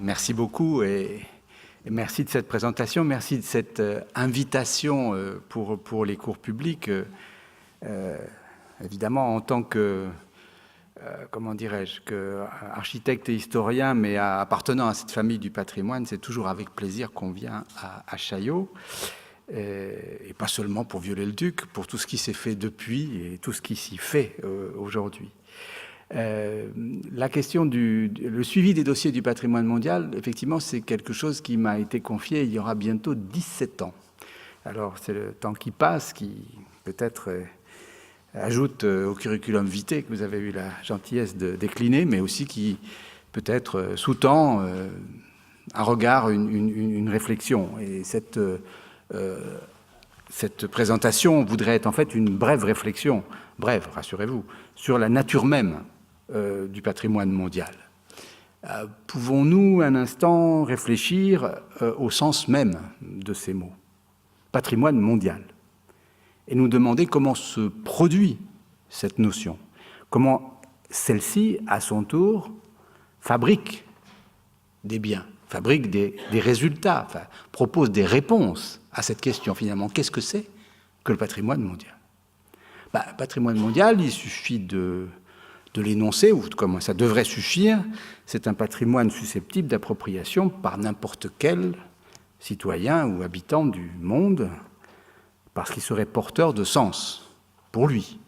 Merci beaucoup et merci de cette présentation, merci de cette invitation pour les cours publics. Évidemment, en tant que, comment dirais-je, architecte et historien, mais appartenant à cette famille du patrimoine, c'est toujours avec plaisir qu'on vient à Chaillot. Et pas seulement pour Viollet-le-Duc, pour tout ce qui s'est fait depuis et tout ce qui s'y fait aujourd'hui. La question le suivi des dossiers du patrimoine mondial, effectivement, c'est quelque chose qui m'a été confié il y aura bientôt 17 ans. Alors, c'est le temps qui passe, qui peut-être ajoute au curriculum vitae que vous avez eu la gentillesse de décliner, mais aussi qui peut-être sous-tend un regard, une réflexion. Et cette présentation voudrait être en fait une brève réflexion, brève, rassurez-vous, sur la nature même du patrimoine mondial. Pouvons-nous un instant réfléchir au sens même de ces mots, patrimoine mondial, et nous demander comment se produit cette notion, comment celle-ci, à son tour, fabrique des biens, fabrique des résultats, enfin, propose des réponses à cette question finalement. Qu'est-ce que c'est que le patrimoine mondial ? Patrimoine mondial, il suffit de l'énoncer, ou comme ça devrait suffire, c'est un patrimoine susceptible d'appropriation par n'importe quel citoyen ou habitant du monde, parce qu'il serait porteur de sens pour lui.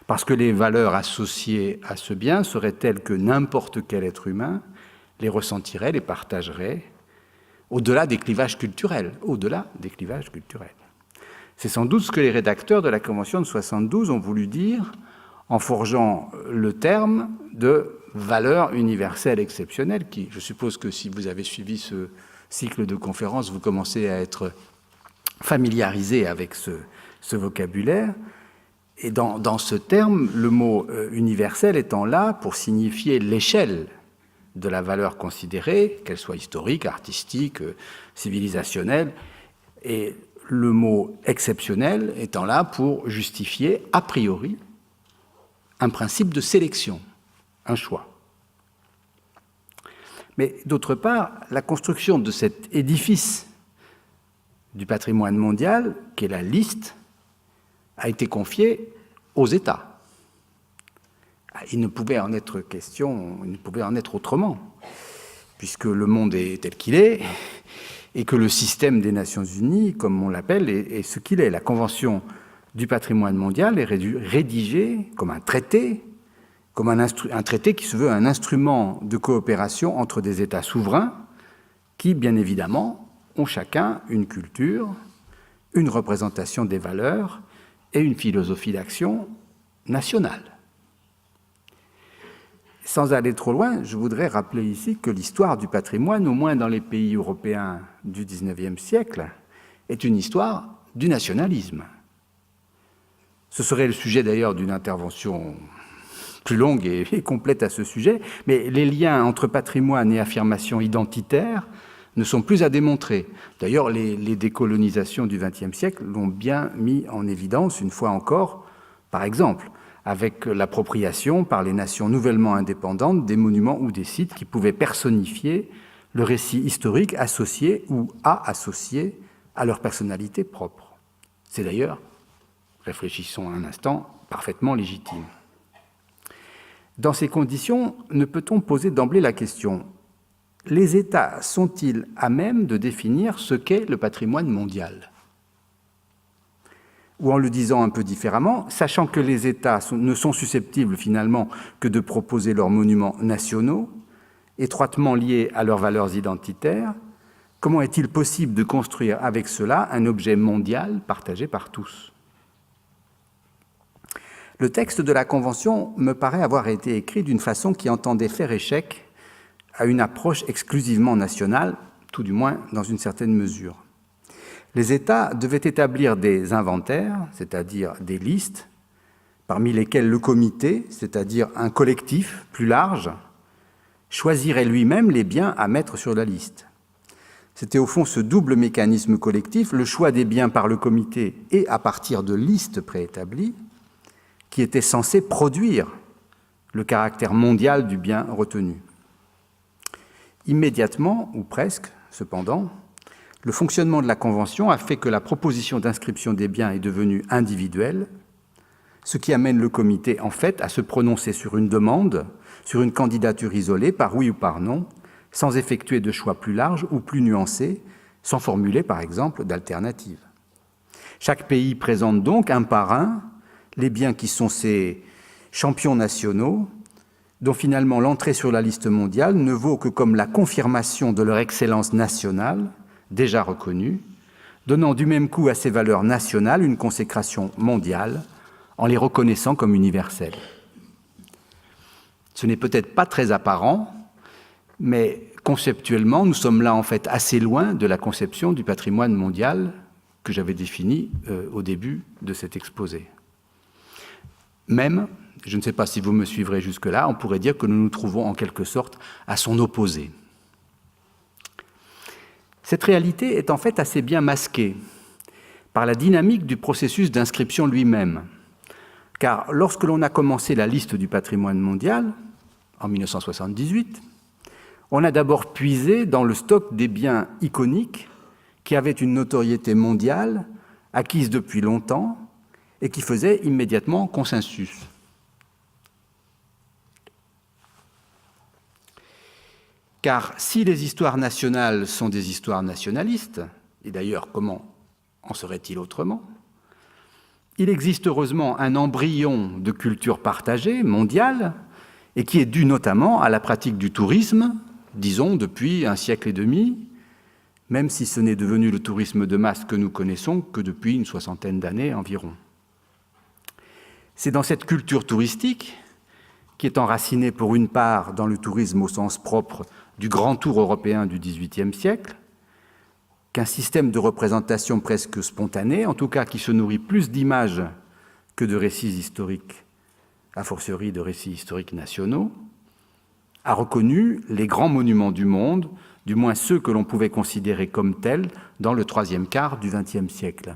Parce que les valeurs associées à ce bien seraient telles que n'importe quel être humain les ressentirait, les partagerait, au-delà des clivages culturels, C'est sans doute ce que les rédacteurs de la Convention de 72 ont voulu dire en forgeant le terme de valeur universelle exceptionnelle, qui, je suppose que si vous avez suivi ce cycle de conférences, vous commencez à être familiarisé avec ce vocabulaire. Et dans ce terme, le mot universel étant là pour signifier l'échelle de la valeur considérée, qu'elle soit historique, artistique, civilisationnelle, et le mot exceptionnel étant là pour justifier, a priori, un principe de sélection, un choix. Mais d'autre part, la construction de cet édifice du patrimoine mondial, qui est la liste, a été confiée aux États. Il ne pouvait en être question, il ne pouvait en être autrement, puisque le monde est tel qu'il est, et que le système des Nations Unies, comme on l'appelle, est ce qu'il est. La Convention du patrimoine mondial est rédigée comme un traité, comme un traité qui se veut un instrument de coopération entre des États souverains qui, bien évidemment, ont chacun une culture, une représentation des valeurs et une philosophie d'action nationale. Sans aller trop loin, je voudrais rappeler ici que l'histoire du patrimoine, au moins dans les pays européens du XIXe siècle, est une histoire du nationalisme. Ce serait le sujet d'ailleurs d'une intervention plus longue et complète à ce sujet, mais les liens entre patrimoine et affirmation identitaire ne sont plus à démontrer. D'ailleurs, les décolonisations du XXe siècle l'ont bien mis en évidence, une fois encore, par exemple, avec l'appropriation par les nations nouvellement indépendantes des monuments ou des sites qui pouvaient personnifier le récit historique associé ou associé à leur personnalité propre. C'est d'ailleurs, réfléchissons un instant, parfaitement légitime. Dans ces conditions, ne peut-on poser d'emblée la question : les États sont-ils à même de définir ce qu'est le patrimoine mondial ? Ou en le disant un peu différemment, sachant que les États ne sont susceptibles finalement que de proposer leurs monuments nationaux, étroitement liés à leurs valeurs identitaires, comment est-il possible de construire avec cela un objet mondial partagé par tous ? Le texte de la Convention me paraît avoir été écrit d'une façon qui entendait faire échec à une approche exclusivement nationale, tout du moins dans une certaine mesure. Les États devaient établir des inventaires, c'est-à-dire des listes, parmi lesquelles le comité, c'est-à-dire un collectif plus large, choisirait lui-même les biens à mettre sur la liste. C'était au fond ce double mécanisme collectif, le choix des biens par le comité et à partir de listes préétablies, qui était censé produire le caractère mondial du bien retenu. Immédiatement, ou presque, cependant, le fonctionnement de la Convention a fait que la proposition d'inscription des biens est devenue individuelle, ce qui amène le comité, en fait, à se prononcer sur une demande, sur une candidature isolée, par oui ou par non, sans effectuer de choix plus larges ou plus nuancés, sans formuler, par exemple, d'alternative. Chaque pays présente donc, un par un, les biens qui sont ses champions nationaux, dont finalement l'entrée sur la liste mondiale ne vaut que comme la confirmation de leur excellence nationale, déjà reconnue, donnant du même coup à ces valeurs nationales une consécration mondiale, en les reconnaissant comme universelles. Ce n'est peut-être pas très apparent, mais conceptuellement, nous sommes là en fait assez loin de la conception du patrimoine mondial que j'avais définie au début de cet exposé. Même, je ne sais pas si vous me suivrez jusque-là, on pourrait dire que nous nous trouvons en quelque sorte à son opposé. Cette réalité est en fait assez bien masquée par la dynamique du processus d'inscription lui-même. Car lorsque l'on a commencé la liste du patrimoine mondial, en 1978, on a d'abord puisé dans le stock des biens iconiques qui avaient une notoriété mondiale, acquise depuis longtemps, et qui faisaient immédiatement consensus. Car si les histoires nationales sont des histoires nationalistes, et d'ailleurs comment en serait-il autrement, il existe heureusement un embryon de culture partagée, mondiale, et qui est dû notamment à la pratique du tourisme, disons depuis un siècle et demi, même si ce n'est devenu le tourisme de masse que nous connaissons que depuis une soixantaine d'années environ. C'est dans cette culture touristique, qui est enracinée pour une part dans le tourisme au sens propre du grand tour européen du XVIIIe siècle, qu'un système de représentation presque spontané, en tout cas qui se nourrit plus d'images que de récits historiques, a fortiori de récits historiques nationaux, a reconnu les grands monuments du monde, du moins ceux que l'on pouvait considérer comme tels dans le troisième quart du XXe siècle.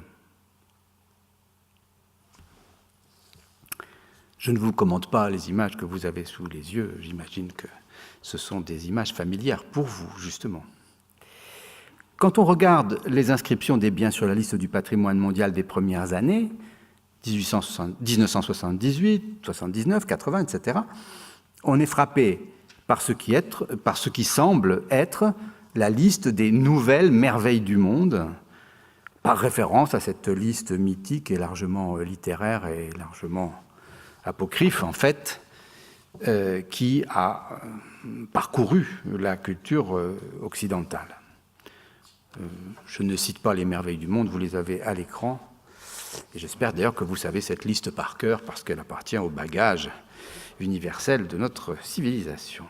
Je ne vous commente pas les images que vous avez sous les yeux, j'imagine que ce sont des images familières pour vous, justement. Quand on regarde les inscriptions des biens sur la liste du patrimoine mondial des premières années, 1978, 79, 80, etc., on est frappé par ce qui semble être la liste des nouvelles merveilles du monde, par référence à cette liste mythique et largement littéraire et largement apocryphe, en fait, qui a parcouru la culture occidentale. Je ne cite pas les merveilles du monde, vous les avez à l'écran. Et j'espère d'ailleurs que vous savez cette liste par cœur parce qu'elle appartient au bagage universel de notre civilisation.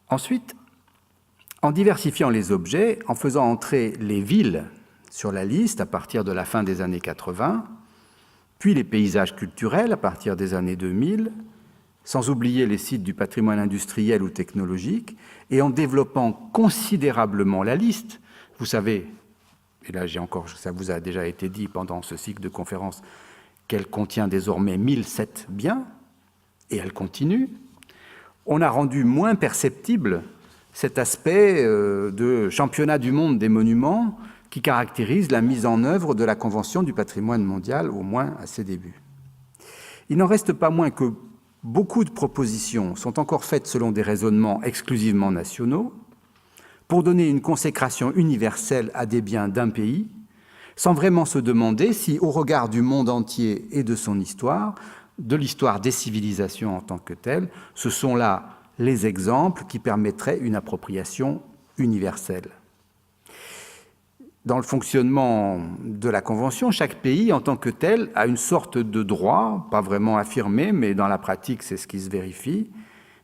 Ensuite, en diversifiant les objets, en faisant entrer les villes sur la liste à partir de la fin des années 80, puis les paysages culturels à partir des années 2000, sans oublier les sites du patrimoine industriel ou technologique, et en développant considérablement la liste. vous savez, et là ça vous a déjà été dit pendant ce cycle de conférences, qu'elle contient désormais 1007 biens, et elle continue. On a rendu moins perceptible cet aspect de championnat du monde des monuments qui caractérise la mise en œuvre de la Convention du patrimoine mondial, au moins à ses débuts. Il n'en reste pas moins que beaucoup de propositions sont encore faites selon des raisonnements exclusivement nationaux pour donner une consécration universelle à des biens d'un pays, sans vraiment se demander si, au regard du monde entier et de son histoire, de l'histoire des civilisations en tant que telles, ce sont là les exemples qui permettraient une appropriation universelle. Dans le fonctionnement de la Convention, chaque pays, en tant que tel, a une sorte de droit, pas vraiment affirmé, mais dans la pratique, c'est ce qui se vérifie,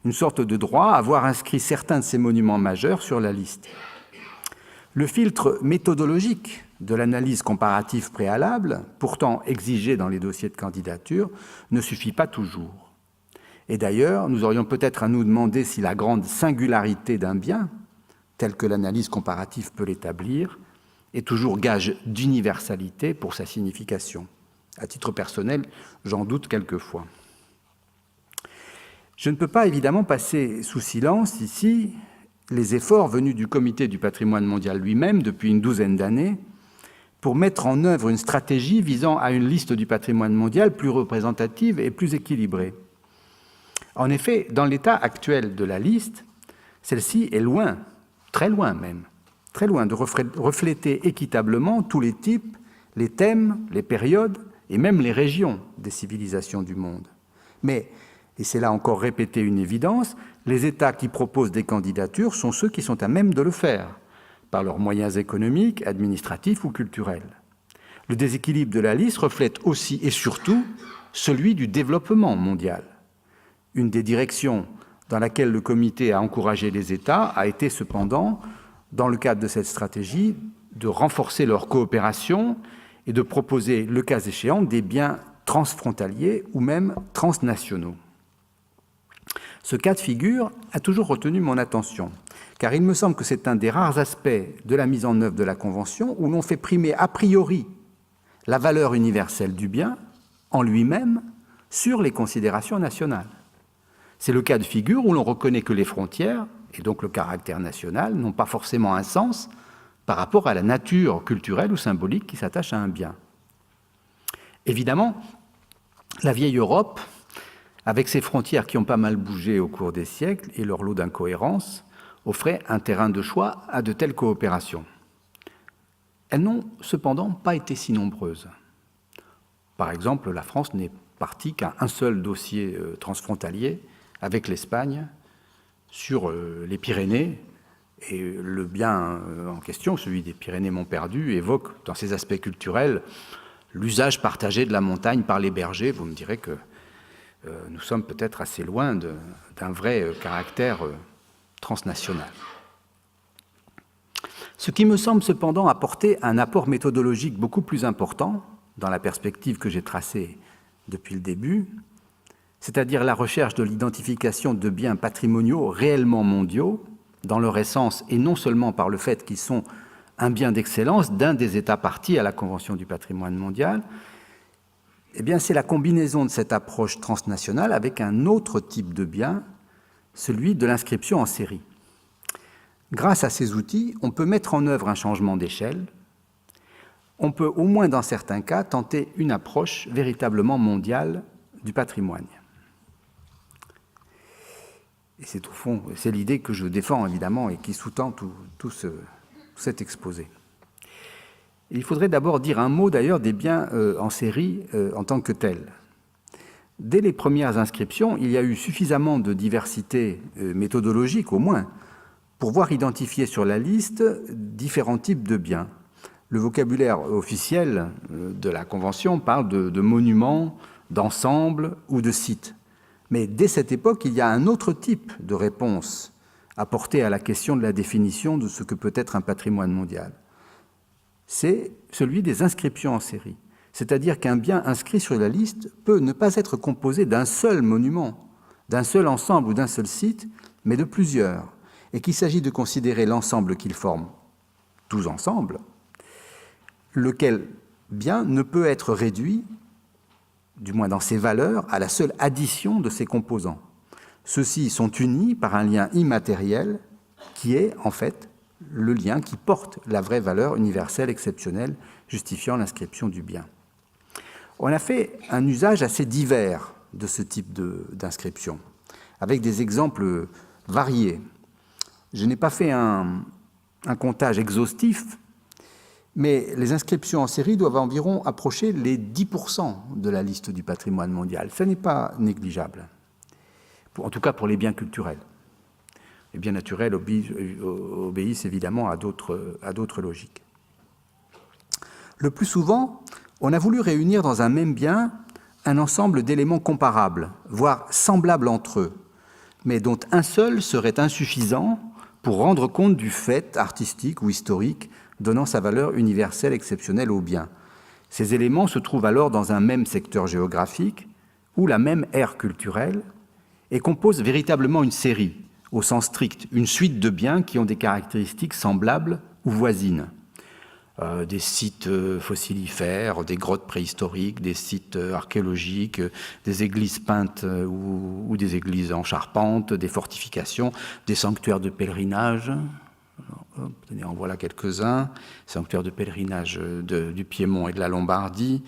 une sorte de droit à voir inscrit certains de ces monuments majeurs sur la liste. Le filtre méthodologique de l'analyse comparative préalable, pourtant exigé dans les dossiers de candidature, ne suffit pas toujours. Et d'ailleurs, nous aurions peut-être à nous demander si la grande singularité d'un bien, telle que l'analyse comparative peut l'établir, est toujours gage d'universalité pour sa signification. À titre personnel, j'en doute quelquefois. Je ne peux pas évidemment passer sous silence ici les efforts venus du Comité du patrimoine mondial lui-même depuis une douzaine d'années pour mettre en œuvre une stratégie visant à une liste du patrimoine mondial plus représentative et plus équilibrée. En effet, dans l'état actuel de la liste, celle-ci est loin, très loin même, très loin de refléter équitablement tous les types, les thèmes, les périodes et même les régions des civilisations du monde. Mais, et c'est là encore répéter une évidence, les États qui proposent des candidatures sont ceux qui sont à même de le faire, par leurs moyens économiques, administratifs ou culturels. Le déséquilibre de la liste reflète aussi et surtout celui du développement mondial. Une des directions dans laquelle le comité a encouragé les États a été cependant, dans le cadre de cette stratégie, de renforcer leur coopération et de proposer, le cas échéant, des biens transfrontaliers ou même transnationaux. Ce cas de figure a toujours retenu mon attention, car il me semble que c'est un des rares aspects de la mise en œuvre de la Convention où l'on fait primer a priori la valeur universelle du bien en lui-même sur les considérations nationales. C'est le cas de figure où l'on reconnaît que les frontières, et donc le caractère national, n'ont pas forcément un sens par rapport à la nature culturelle ou symbolique qui s'attache à un bien. Évidemment, la vieille Europe, avec ses frontières qui ont pas mal bougé au cours des siècles et leur lot d'incohérences, offrait un terrain de choix à de telles coopérations. Elles n'ont cependant pas été si nombreuses. Par exemple, la France n'est partie qu'à un seul dossier transfrontalier avec l'Espagne sur les Pyrénées, et le bien en question, celui des Pyrénées-Montperdu, évoque dans ses aspects culturels l'usage partagé de la montagne par les bergers. Vous me direz que nous sommes peut-être assez loin d'un vrai caractère transnational. Ce qui me semble cependant apporter un apport méthodologique beaucoup plus important dans la perspective que j'ai tracée depuis le début, c'est-à-dire la recherche de l'identification de biens patrimoniaux réellement mondiaux dans leur essence et non seulement par le fait qu'ils sont un bien d'excellence d'un des États parties à la Convention du patrimoine mondial, eh bien, c'est la combinaison de cette approche transnationale avec un autre type de bien, celui de l'inscription en série. Grâce à ces outils, on peut mettre en œuvre un changement d'échelle. On peut, au moins dans certains cas, tenter une approche véritablement mondiale du patrimoine. Et c'est au fond, c'est l'idée que je défends évidemment et qui sous-tend tout cet exposé. Et il faudrait d'abord dire un mot d'ailleurs des biens en série en tant que tels. Dès les premières inscriptions, il y a eu suffisamment de diversité méthodologique au moins pour voir identifier sur la liste différents types de biens. Le vocabulaire officiel de la Convention parle de monuments, d'ensembles ou de sites. Mais dès cette époque, il y a un autre type de réponse apportée à la question de la définition de ce que peut être un patrimoine mondial. C'est celui des inscriptions en série. C'est-à-dire qu'un bien inscrit sur la liste peut ne pas être composé d'un seul monument, d'un seul ensemble ou d'un seul site, mais de plusieurs, et qu'il s'agit de considérer l'ensemble qu'ils forment tous ensemble, lequel bien ne peut être réduit, du moins dans ses valeurs, à la seule addition de ses composants. Ceux-ci sont unis par un lien immatériel qui est, en fait, le lien qui porte la vraie valeur universelle exceptionnelle justifiant l'inscription du bien. On a fait un usage assez divers de ce type d'inscription, avec des exemples variés. Je n'ai pas fait un comptage exhaustif, mais les inscriptions en série doivent environ approcher les 10% de la liste du patrimoine mondial. Ce n'est pas négligeable, en tout cas pour les biens culturels. Les biens naturels obéissent évidemment à d'autres logiques. Le plus souvent, on a voulu réunir dans un même bien un ensemble d'éléments comparables, voire semblables entre eux, mais dont un seul serait insuffisant pour rendre compte du fait artistique ou historique donnant sa valeur universelle exceptionnelle au bien. Ces éléments se trouvent alors dans un même secteur géographique ou la même ère culturelle et composent véritablement une série, au sens strict, une suite de biens qui ont des caractéristiques semblables ou voisines. des sites fossilifères, des grottes préhistoriques, des sites archéologiques, des églises peintes ou des églises en charpente, des fortifications, des sanctuaires de pèlerinage. En voilà quelques-uns, sanctuaires de pèlerinage du Piémont et de la Lombardie,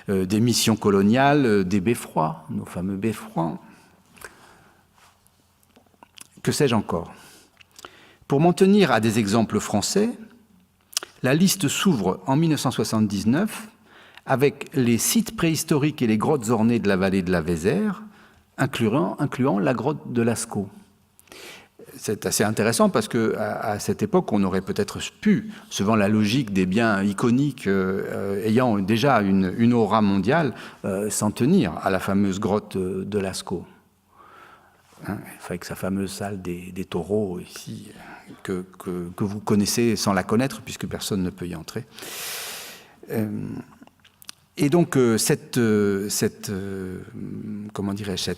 des missions coloniales, des beffrois, nos fameux beffrois. Que sais-je encore? Pour m'en tenir à des exemples français, la liste s'ouvre en 1979 avec les sites préhistoriques et les grottes ornées de la vallée de la Vézère, incluant la grotte de Lascaux. C'est assez intéressant parce qu'à cette époque, on aurait peut-être pu, suivant la logique des biens iconiques ayant déjà une aura mondiale, s'en tenir à la fameuse grotte de Lascaux. Avec sa fameuse salle des taureaux ici, que vous connaissez sans la connaître, puisque personne ne peut y entrer. Et donc, cette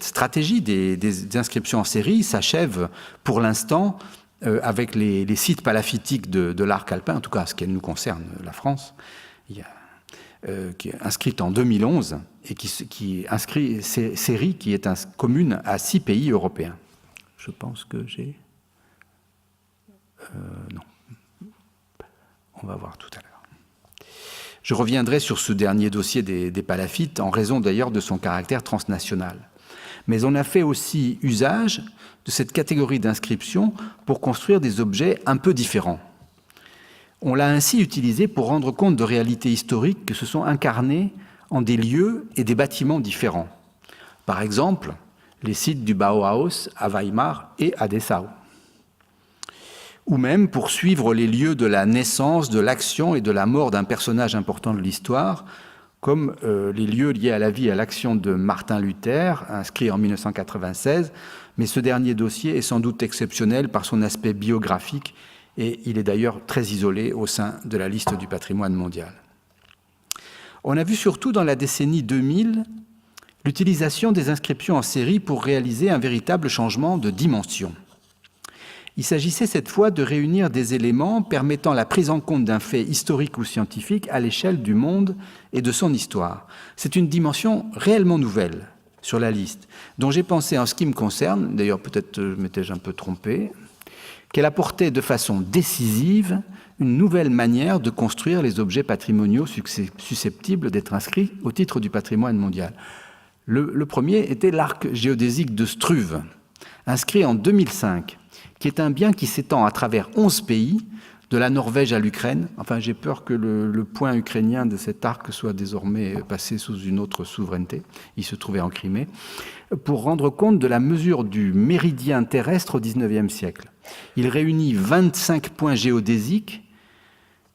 stratégie des inscriptions en série s'achève pour l'instant avec les sites palafitiques de l'arc alpin, en tout cas ce qui nous concerne, la France, qui est inscrite en 2011 et qui inscrit série qui est commune à 6 pays européens. Je pense que j'ai... non. On va voir tout à l'heure. Je reviendrai sur ce dernier dossier des palafites, en raison d'ailleurs de son caractère transnational. Mais on a fait aussi usage de cette catégorie d'inscription pour construire des objets un peu différents. On l'a ainsi utilisé pour rendre compte de réalités historiques qui se sont incarnées en des lieux et des bâtiments différents. Par exemple, les sites du Bauhaus à Weimar et à Dessau. Ou même pour suivre les lieux de la naissance, de l'action et de la mort d'un personnage important de l'histoire, comme les lieux liés à la vie et à l'action de Martin Luther, inscrit en 1996, mais ce dernier dossier est sans doute exceptionnel par son aspect biographique et il est d'ailleurs très isolé au sein de la liste du patrimoine mondial. On a vu surtout dans la décennie 2000 l'utilisation des inscriptions en série pour réaliser un véritable changement de dimension. Il s'agissait cette fois de réunir des éléments permettant la prise en compte d'un fait historique ou scientifique à l'échelle du monde et de son histoire. C'est une dimension réellement nouvelle sur la liste, dont j'ai pensé en ce qui me concerne, d'ailleurs peut-être m'étais-je un peu trompé, qu'elle apportait de façon décisive une nouvelle manière de construire les objets patrimoniaux susceptibles d'être inscrits au titre du patrimoine mondial. Le premier était l'arc géodésique de Struve, inscrit en 2005, qui est un bien qui s'étend à travers 11 pays, de la Norvège à l'Ukraine. Enfin, j'ai peur que le point ukrainien de cet arc soit désormais passé sous une autre souveraineté. Il se trouvait en Crimée, pour rendre compte de la mesure du méridien terrestre au XIXe siècle. Il réunit 25 points géodésiques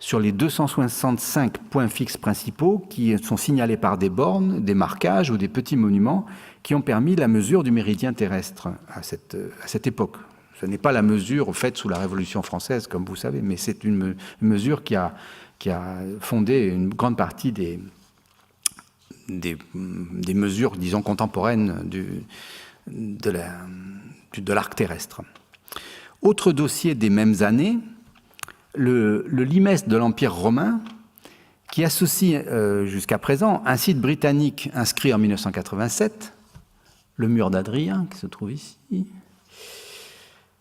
sur les 265 points fixes principaux qui sont signalés par des bornes, des marquages ou des petits monuments qui ont permis la mesure du méridien terrestre à cette époque. Ce n'est pas la mesure faite sous la Révolution française, comme vous savez, mais c'est une mesure qui a fondé une grande partie des mesures, disons, contemporaines de l'arc terrestre. Autre dossier des mêmes années, le limès de l'Empire romain, qui associe jusqu'à présent un site britannique inscrit en 1987, le mur d'Adrien, qui se trouve ici,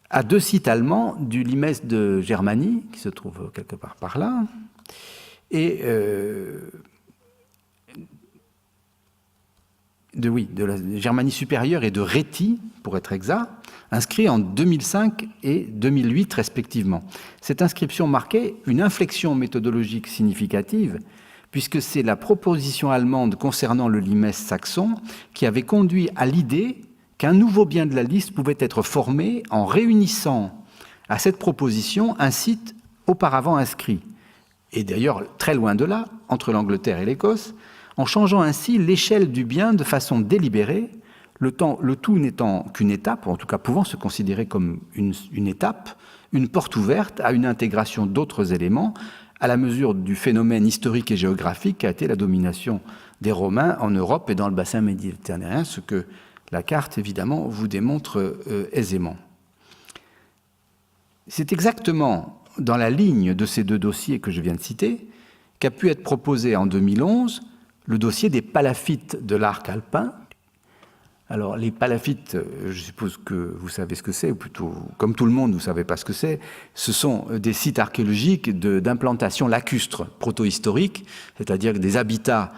à 2 sites allemands du limès de Germanie, qui se trouve quelque part par là, et de la Germanie supérieure et de Réti, pour être exact, inscrits en 2005 et 2008 respectivement. Cette inscription marquait une inflexion méthodologique significative, puisque c'est la proposition allemande concernant le limès saxon qui avait conduit à l'idée qu'un nouveau bien de la liste pouvait être formé en réunissant à cette proposition un site auparavant inscrit. Et d'ailleurs, très loin de là, entre l'Angleterre et l'Écosse, en changeant ainsi l'échelle du bien de façon délibérée, le tout n'étant qu'une étape, ou en tout cas pouvant se considérer comme une étape, une porte ouverte à une intégration d'autres éléments, à la mesure du phénomène historique et géographique qu'a été la domination des Romains en Europe et dans le bassin méditerranéen, ce que la carte, évidemment, vous démontre aisément. C'est exactement dans la ligne de ces 2 dossiers que je viens de citer qu'a pu être proposé en 2011 le dossier des palafites de l'arc alpin. Alors, les palafites, je suppose que vous savez ce que c'est, ou plutôt, comme tout le monde, vous ne savez pas ce que c'est. Ce sont des sites archéologiques d'implantation lacustre protohistorique, c'est-à-dire des habitats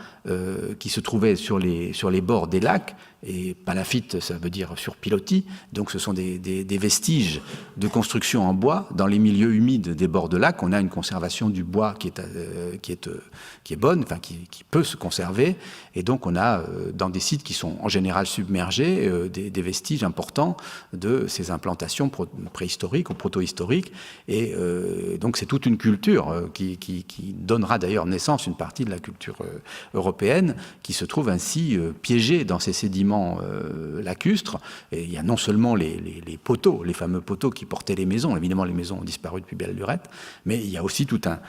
qui se trouvaient sur les bords des lacs. Et palafite, ça veut dire sur pilotis, donc ce sont des vestiges de construction en bois. Dans les milieux humides des bords de lacs, on a une conservation du bois qui est bonne, enfin qui peut se conserver, et donc on a dans des sites qui sont en général submergés des vestiges importants de ces implantations préhistoriques ou protohistoriques, et donc c'est toute une culture qui donnera d'ailleurs naissance à une partie de la culture européenne, qui se trouve ainsi piégée dans ces sédiments lacustres. Et il y a non seulement les poteaux, les fameux poteaux qui portaient les maisons, évidemment les maisons ont disparu depuis belle lurette, mais il y a aussi tout un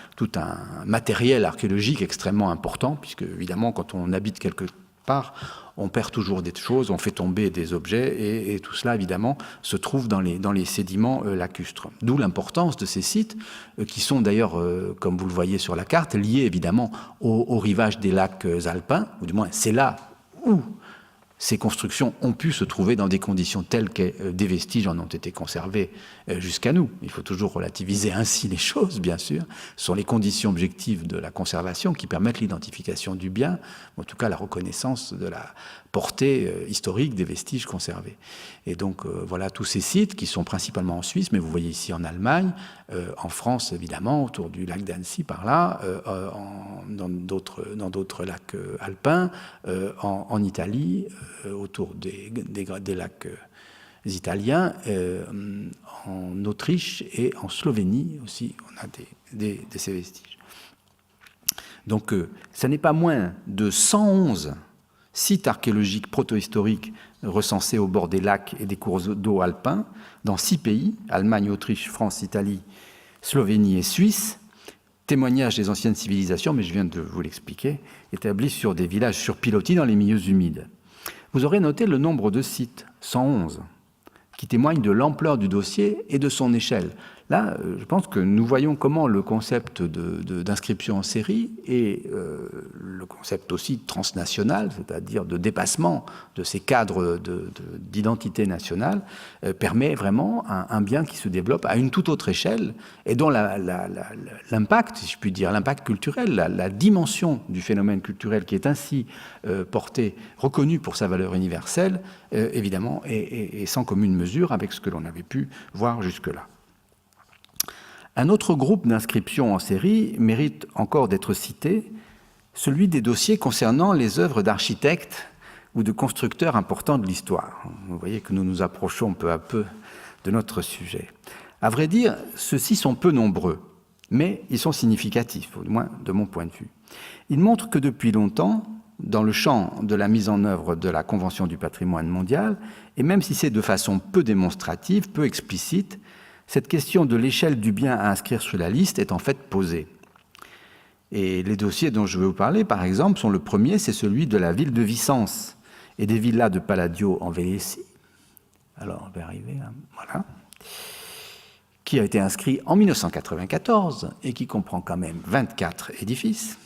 matériel archéologique extrêmement important, puisque évidemment quand on habite quelque part, on perd toujours des choses, on fait tomber des objets, et tout cela, évidemment, se trouve dans les sédiments lacustres. D'où l'importance de ces sites, qui sont d'ailleurs, comme vous le voyez sur la carte, liés évidemment au rivage des lacs alpins, ou du moins c'est là où ces constructions ont pu se trouver dans des conditions telles que des vestiges en ont été conservés jusqu'à nous. Il faut toujours relativiser ainsi les choses, bien sûr. Ce sont les conditions objectives de la conservation qui permettent l'identification du bien, en tout cas la reconnaissance de la portée historique des vestiges conservés. Et donc voilà tous ces sites qui sont principalement en Suisse, mais vous voyez ici en Allemagne, en France évidemment, autour du lac d'Annecy par là, dans d'autres lacs alpins, en Italie, autour des lacs italiens, en Autriche et en Slovénie aussi, on a de ces vestiges. Donc ça n'est pas moins de 111 sites archéologiques protohistoriques recensés au bord des lacs et des cours d'eau alpins dans 6 pays, Allemagne, Autriche, France, Italie, Slovénie et Suisse, témoignages des anciennes civilisations, mais je viens de vous l'expliquer, établis sur des villages sur pilotis dans les milieux humides. Vous aurez noté le nombre de sites, 111, qui témoignent de l'ampleur du dossier et de son échelle. Là, je pense que nous voyons comment le concept d'inscription en série et le concept aussi transnational, c'est-à-dire de dépassement de ces cadres d'identité nationale, permet vraiment un bien qui se développe à une toute autre échelle et dont l'impact, si je puis dire, l'impact culturel, la dimension du phénomène culturel qui est ainsi porté, reconnu pour sa valeur universelle, évidemment, est sans commune mesure avec ce que l'on avait pu voir jusque-là. Un autre groupe d'inscriptions en série mérite encore d'être cité, celui des dossiers concernant les œuvres d'architectes ou de constructeurs importants de l'histoire. Vous voyez que nous nous approchons peu à peu de notre sujet. À vrai dire, ceux-ci sont peu nombreux, mais ils sont significatifs, au moins de mon point de vue. Ils montrent que depuis longtemps, dans le champ de la mise en œuvre de la Convention du patrimoine mondial, et même si c'est de façon peu démonstrative, peu explicite, cette question de l'échelle du bien à inscrire sur la liste est en fait posée. Et les dossiers dont je veux vous parler, par exemple, sont le premier, c'est celui de la ville de Vicence et des villas de Palladio en Vénétie. Alors, on va arriver là, voilà. Qui a été inscrit en 1994 et qui comprend quand même 24 édifices.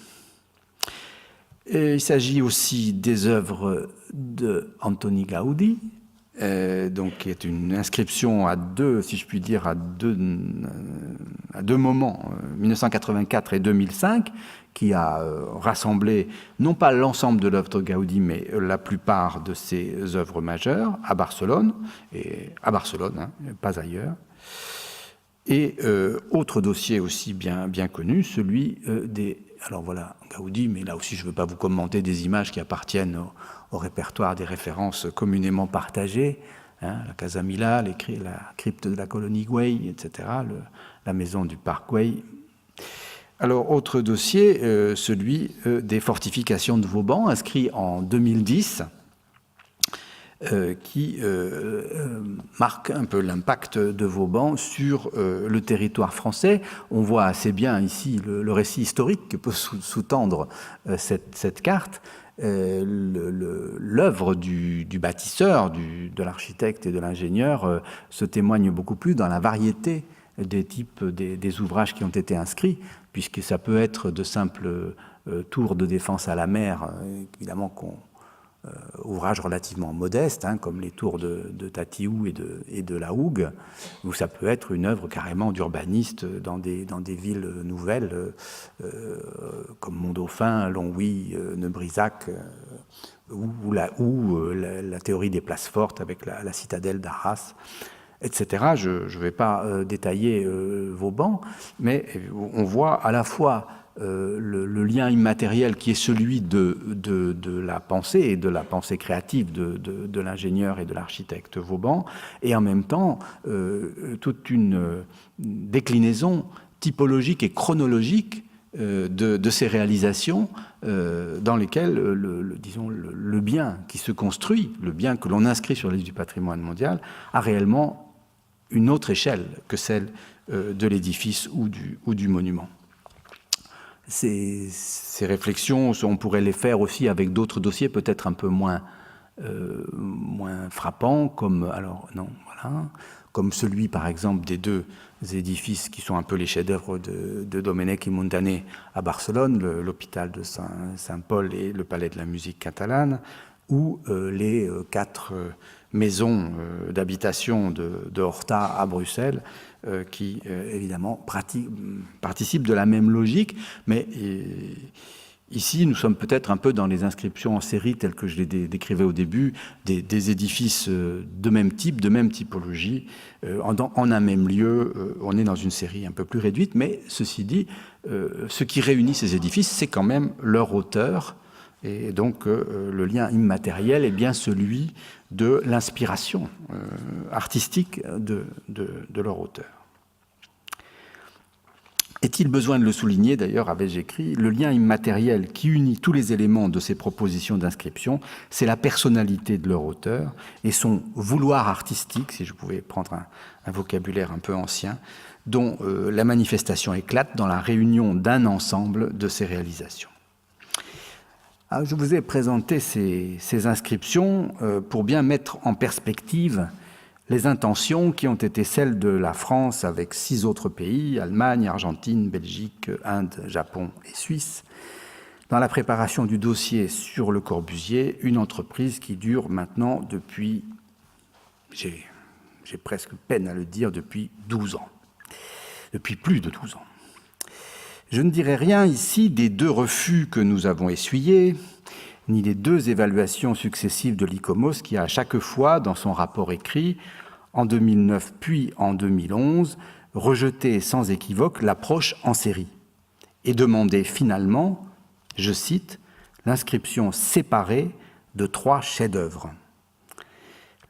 Et il s'agit aussi des œuvres de Antoni Gaudi, donc qui est une inscription à deux, si je puis dire, à deux moments, 1984 et 2005, qui a rassemblé non pas l'ensemble de l'œuvre de Gaudi, mais la plupart de ses œuvres majeures à Barcelone, pas ailleurs. Et autre dossier aussi bien connu, celui des... Alors voilà, Gaudi, mais là aussi je ne veux pas vous commenter des images qui appartiennent au répertoire des références communément partagées, hein, la Casa Mila, la crypte de la colonie Güell, etc., la maison du parc Güell. Alors, autre dossier, celui des fortifications de Vauban, inscrit en 2010, qui marque un peu l'impact de Vauban sur le territoire français. On voit assez bien ici le récit historique que peut sous-tendre cette carte. L'œuvre du bâtisseur, de l'architecte et de l'ingénieur se témoigne beaucoup plus dans la variété des ouvrages qui ont été inscrits, puisque ça peut être de simples tours de défense à la mer, évidemment ouvrages relativement modestes, comme les tours de Tatiou et de La Hougue, ou ça peut être une œuvre carrément d'urbaniste dans des villes nouvelles, comme Mont-Dauphin, Longwy, Neubrisac, ou la théorie des places fortes avec la citadelle d'Arras, etc. Je ne vais pas détailler Vauban, mais on voit à la fois le lien immatériel qui est celui de la pensée et de la pensée créative de l'ingénieur et de l'architecte Vauban, et en même temps toute une déclinaison typologique et chronologique de ces réalisations dans lesquelles disons, le bien qui se construit, le bien que l'on inscrit sur la liste du patrimoine mondial, a réellement une autre échelle que celle de l'édifice ou du monument. Ces réflexions, on pourrait les faire aussi avec d'autres dossiers peut-être un peu moins frappants, comme celui par exemple des deux édifices qui sont un peu les chefs-d'œuvre de Domènech i Montaner à Barcelone, l'hôpital de Saint-Paul et le palais de la musique catalane, ou les 4 maisons d'habitation de Horta à Bruxelles, qui évidemment participent de la même logique, mais ici nous sommes peut-être un peu dans les inscriptions en série telles que je les décrivais au début, des édifices de même type, de même typologie, en un même lieu. On est dans une série un peu plus réduite, mais ceci dit, ce qui réunit ces édifices, c'est quand même leur hauteur, et donc le lien immatériel est bien celui de l'inspiration artistique de leur auteur. Est-il besoin de le souligner, d'ailleurs, avais-je écrit, le lien immatériel qui unit tous les éléments de ces propositions d'inscription, c'est la personnalité de leur auteur et son vouloir artistique, si je pouvais prendre un vocabulaire un peu ancien, dont la manifestation éclate dans la réunion d'un ensemble de ces réalisations. Alors, je vous ai présenté ces inscriptions pour bien mettre en perspective les intentions qui ont été celles de la France avec 6 autres pays, Allemagne, Argentine, Belgique, Inde, Japon et Suisse, dans la préparation du dossier sur Le Corbusier, une entreprise qui dure maintenant depuis, j'ai presque peine à le dire, depuis 12 ans, depuis plus de 12 ans. Je ne dirai rien ici des 2 refus que nous avons essuyés, ni les 2 évaluations successives de l'ICOMOS qui a à chaque fois, dans son rapport écrit, en 2009 puis en 2011, rejeté sans équivoque l'approche en série et demandé finalement, je cite, l'inscription séparée de 3 chefs-d'œuvre.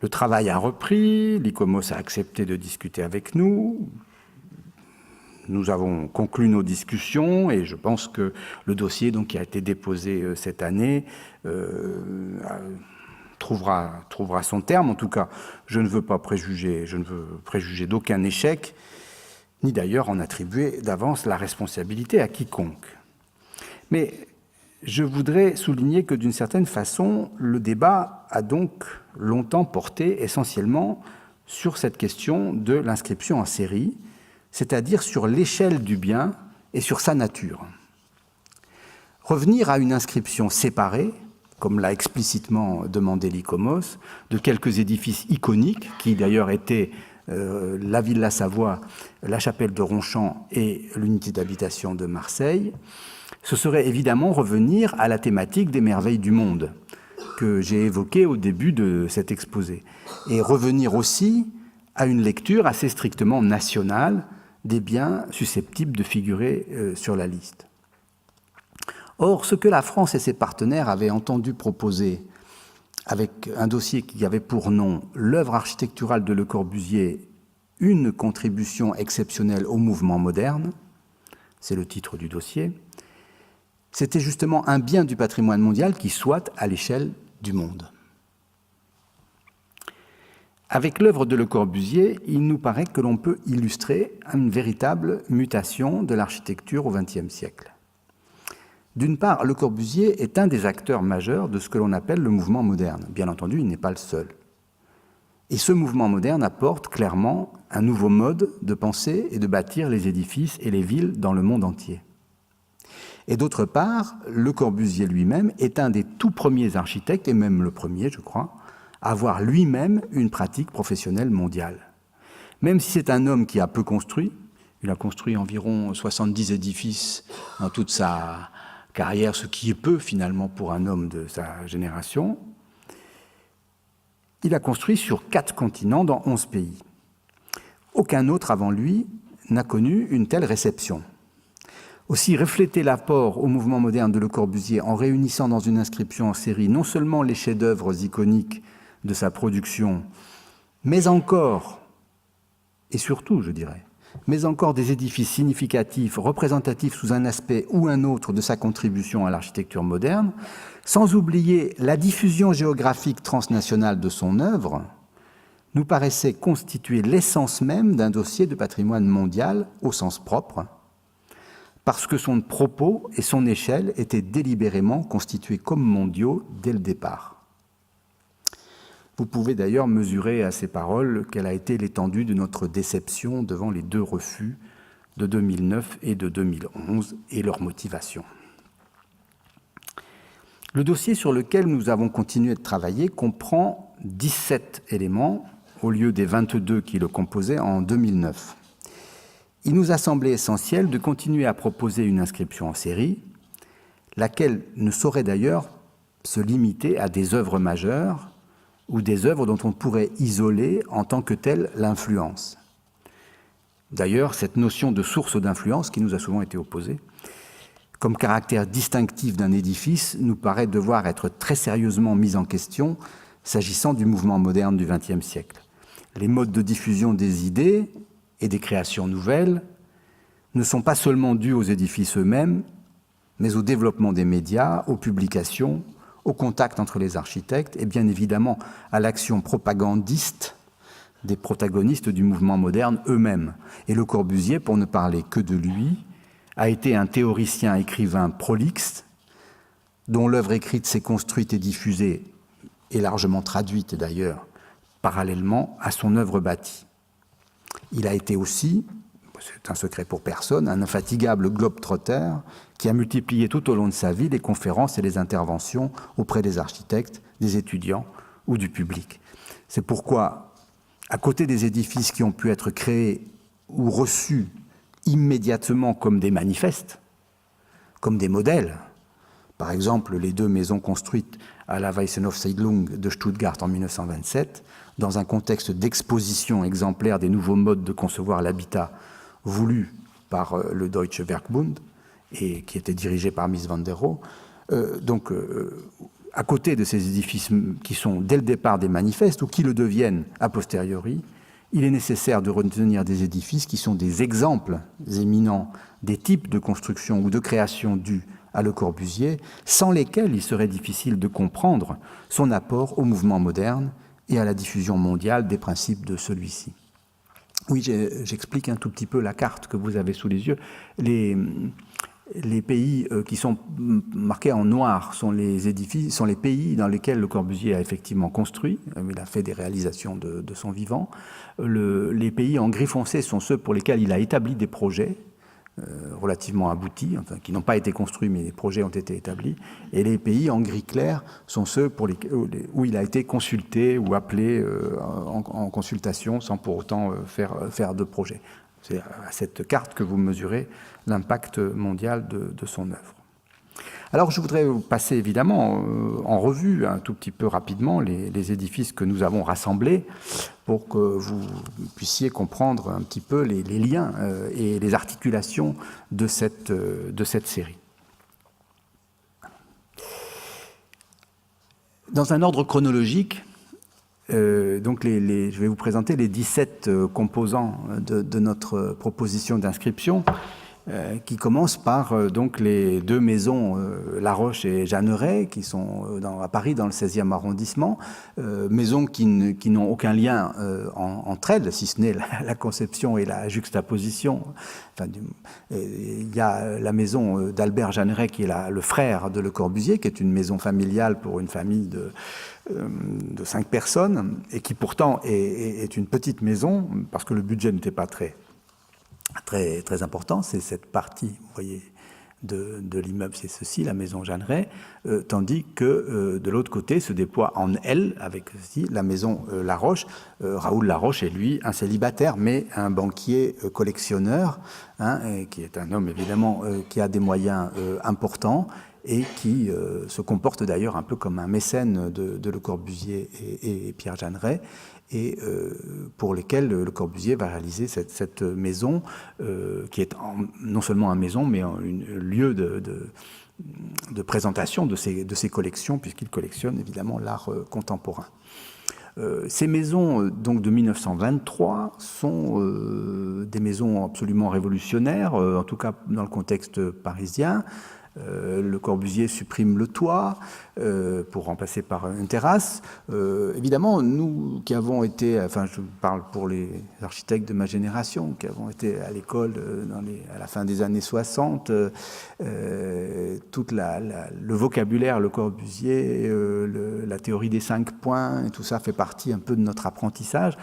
Le travail a repris, l'ICOMOS a accepté de discuter avec nous. Nous avons conclu nos discussions et je pense que le dossier donc, qui a été déposé cette année trouvera son terme. En tout cas, je ne veux préjuger d'aucun échec, ni d'ailleurs en attribuer d'avance la responsabilité à quiconque. Mais je voudrais souligner que d'une certaine façon, le débat a donc longtemps porté essentiellement sur cette question de l'inscription en série, c'est-à-dire sur l'échelle du bien et sur sa nature. Revenir à une inscription séparée, comme l'a explicitement demandé l'ICOMOS, de quelques édifices iconiques, qui d'ailleurs étaient la Villa Savoie, la chapelle de Ronchamp et l'unité d'habitation de Marseille, ce serait évidemment revenir à la thématique des merveilles du monde, que j'ai évoquée au début de cet exposé, et revenir aussi à une lecture assez strictement nationale des biens susceptibles de figurer sur la liste. Or, ce que la France et ses partenaires avaient entendu proposer avec un dossier qui avait pour nom « L'œuvre architecturale de Le Corbusier, une contribution exceptionnelle au mouvement moderne », c'est le titre du dossier, c'était justement un bien du patrimoine mondial qui soit à l'échelle du monde. Avec l'œuvre de Le Corbusier, il nous paraît que l'on peut illustrer une véritable mutation de l'architecture au XXe siècle. D'une part, Le Corbusier est un des acteurs majeurs de ce que l'on appelle le mouvement moderne. Bien entendu, il n'est pas le seul. Et ce mouvement moderne apporte clairement un nouveau mode de penser et de bâtir les édifices et les villes dans le monde entier. Et d'autre part, Le Corbusier lui-même est un des tout premiers architectes, et même le premier, je crois, à avoir lui-même une pratique professionnelle mondiale. Même si c'est un homme qui a peu construit, il a construit environ 70 édifices dans toute sa carrière, ce qui est peu finalement pour un homme de sa génération, il a construit sur 4 continents dans 11 pays. Aucun autre avant lui n'a connu une telle réception. Aussi, refléter l'apport au mouvement moderne de Le Corbusier en réunissant dans une inscription en série non seulement les chefs-d'œuvre iconiques de sa production, mais encore, et surtout, je dirais, mais encore des édifices significatifs, représentatifs sous un aspect ou un autre de sa contribution à l'architecture moderne, sans oublier la diffusion géographique transnationale de son œuvre, nous paraissait constituer l'essence même d'un dossier de patrimoine mondial au sens propre, parce que son propos et son échelle étaient délibérément constitués comme mondiaux dès le départ. Vous pouvez d'ailleurs mesurer à ces paroles quelle a été l'étendue de notre déception devant les 2 refus de 2009 et de 2011 et leur motivation. Le dossier sur lequel nous avons continué de travailler comprend 17 éléments au lieu des 22 qui le composaient en 2009. Il nous a semblé essentiel de continuer à proposer une inscription en série, laquelle ne saurait d'ailleurs se limiter à des œuvres majeures ou des œuvres dont on pourrait isoler en tant que telle l'influence. D'ailleurs, cette notion de source d'influence, qui nous a souvent été opposée, comme caractère distinctif d'un édifice, nous paraît devoir être très sérieusement mise en question s'agissant du mouvement moderne du XXe siècle. Les modes de diffusion des idées et des créations nouvelles ne sont pas seulement dus aux édifices eux-mêmes, mais au développement des médias, aux publications, au contact entre les architectes et bien évidemment à l'action propagandiste des protagonistes du mouvement moderne eux-mêmes. Et Le Corbusier, pour ne parler que de lui, a été un théoricien écrivain prolixe, dont l'œuvre écrite s'est construite et diffusée, et largement traduite d'ailleurs, parallèlement à son œuvre bâtie. Il a été aussi, c'est un secret pour personne, un infatigable globe-trotter qui a multiplié tout au long de sa vie les conférences et les interventions auprès des architectes, des étudiants ou du public. C'est pourquoi, à côté des édifices qui ont pu être créés ou reçus immédiatement comme des manifestes, comme des modèles, par exemple les 2 maisons construites à la Weissenhof-Siedlung de Stuttgart en 1927, dans un contexte d'exposition exemplaire des nouveaux modes de concevoir l'habitat voulus par le Deutsche Werkbund et qui était dirigé par Mies van der Rohe. À côté de ces édifices qui sont dès le départ des manifestes ou qui le deviennent a posteriori, il est nécessaire de retenir des édifices qui sont des exemples éminents des types de construction ou de création dus à Le Corbusier, sans lesquels il serait difficile de comprendre son apport au mouvement moderne et à la diffusion mondiale des principes de celui-ci. Oui, j'explique un tout petit peu la carte que vous avez sous les yeux. Les pays qui sont marqués en noir sont les édifices, sont les pays dans lesquels Le Corbusier a effectivement construit. Il a fait des réalisations de son vivant. Les pays en gris foncé sont ceux pour lesquels il a établi des projets relativement aboutis, enfin, qui n'ont pas été construits, mais les projets ont été établis. Et les pays en gris clair sont ceux où il a été consulté ou appelé en consultation sans pour autant faire de projet. C'est à cette carte que vous mesurez l'impact mondial de son œuvre. Alors je voudrais passer évidemment en revue un tout petit peu rapidement les édifices que nous avons rassemblés pour que vous puissiez comprendre un petit peu les liens et les articulations de cette série. Dans un ordre chronologique, donc je vais vous présenter les 17 composants de notre proposition d'inscription. qui commence par donc les deux maisons Laroche et Jeanneret, qui sont à Paris dans le 16e arrondissement, maisons qui n'ont aucun lien entre elles, si ce n'est la conception et la juxtaposition. Enfin, il y a la maison d'Albert Jeanneret, qui est le frère de Le Corbusier, qui est une maison familiale pour une famille de 5 personnes, et qui pourtant est une petite maison, parce que le budget n'était pas très important. C'est cette partie, vous voyez, de l'immeuble, c'est ceci, la maison Jeanneret, tandis que de l'autre côté se déploie en L, avec ceci, la maison Laroche. Raoul Laroche est lui un célibataire, mais un banquier collectionneur, et qui est un homme évidemment qui a des moyens importants, et qui se comporte d'ailleurs un peu comme un mécène de Le Corbusier et Pierre Jeanneret, et pour lesquels Le Corbusier va réaliser cette maison, qui est non seulement une maison, mais un lieu de présentation de ses collections, puisqu'il collectionne évidemment l'art contemporain. Ces maisons donc de 1923 sont des maisons absolument révolutionnaires, en tout cas dans le contexte parisien. Le Corbusier supprime le toit pour remplacer par une terrasse. Évidemment, nous qui avons été, enfin je parle pour les architectes de ma génération, qui avons été à l'école à la fin des années 60, tout le vocabulaire Le Corbusier, la théorie des 5 points, et tout ça fait partie un peu de notre apprentissage.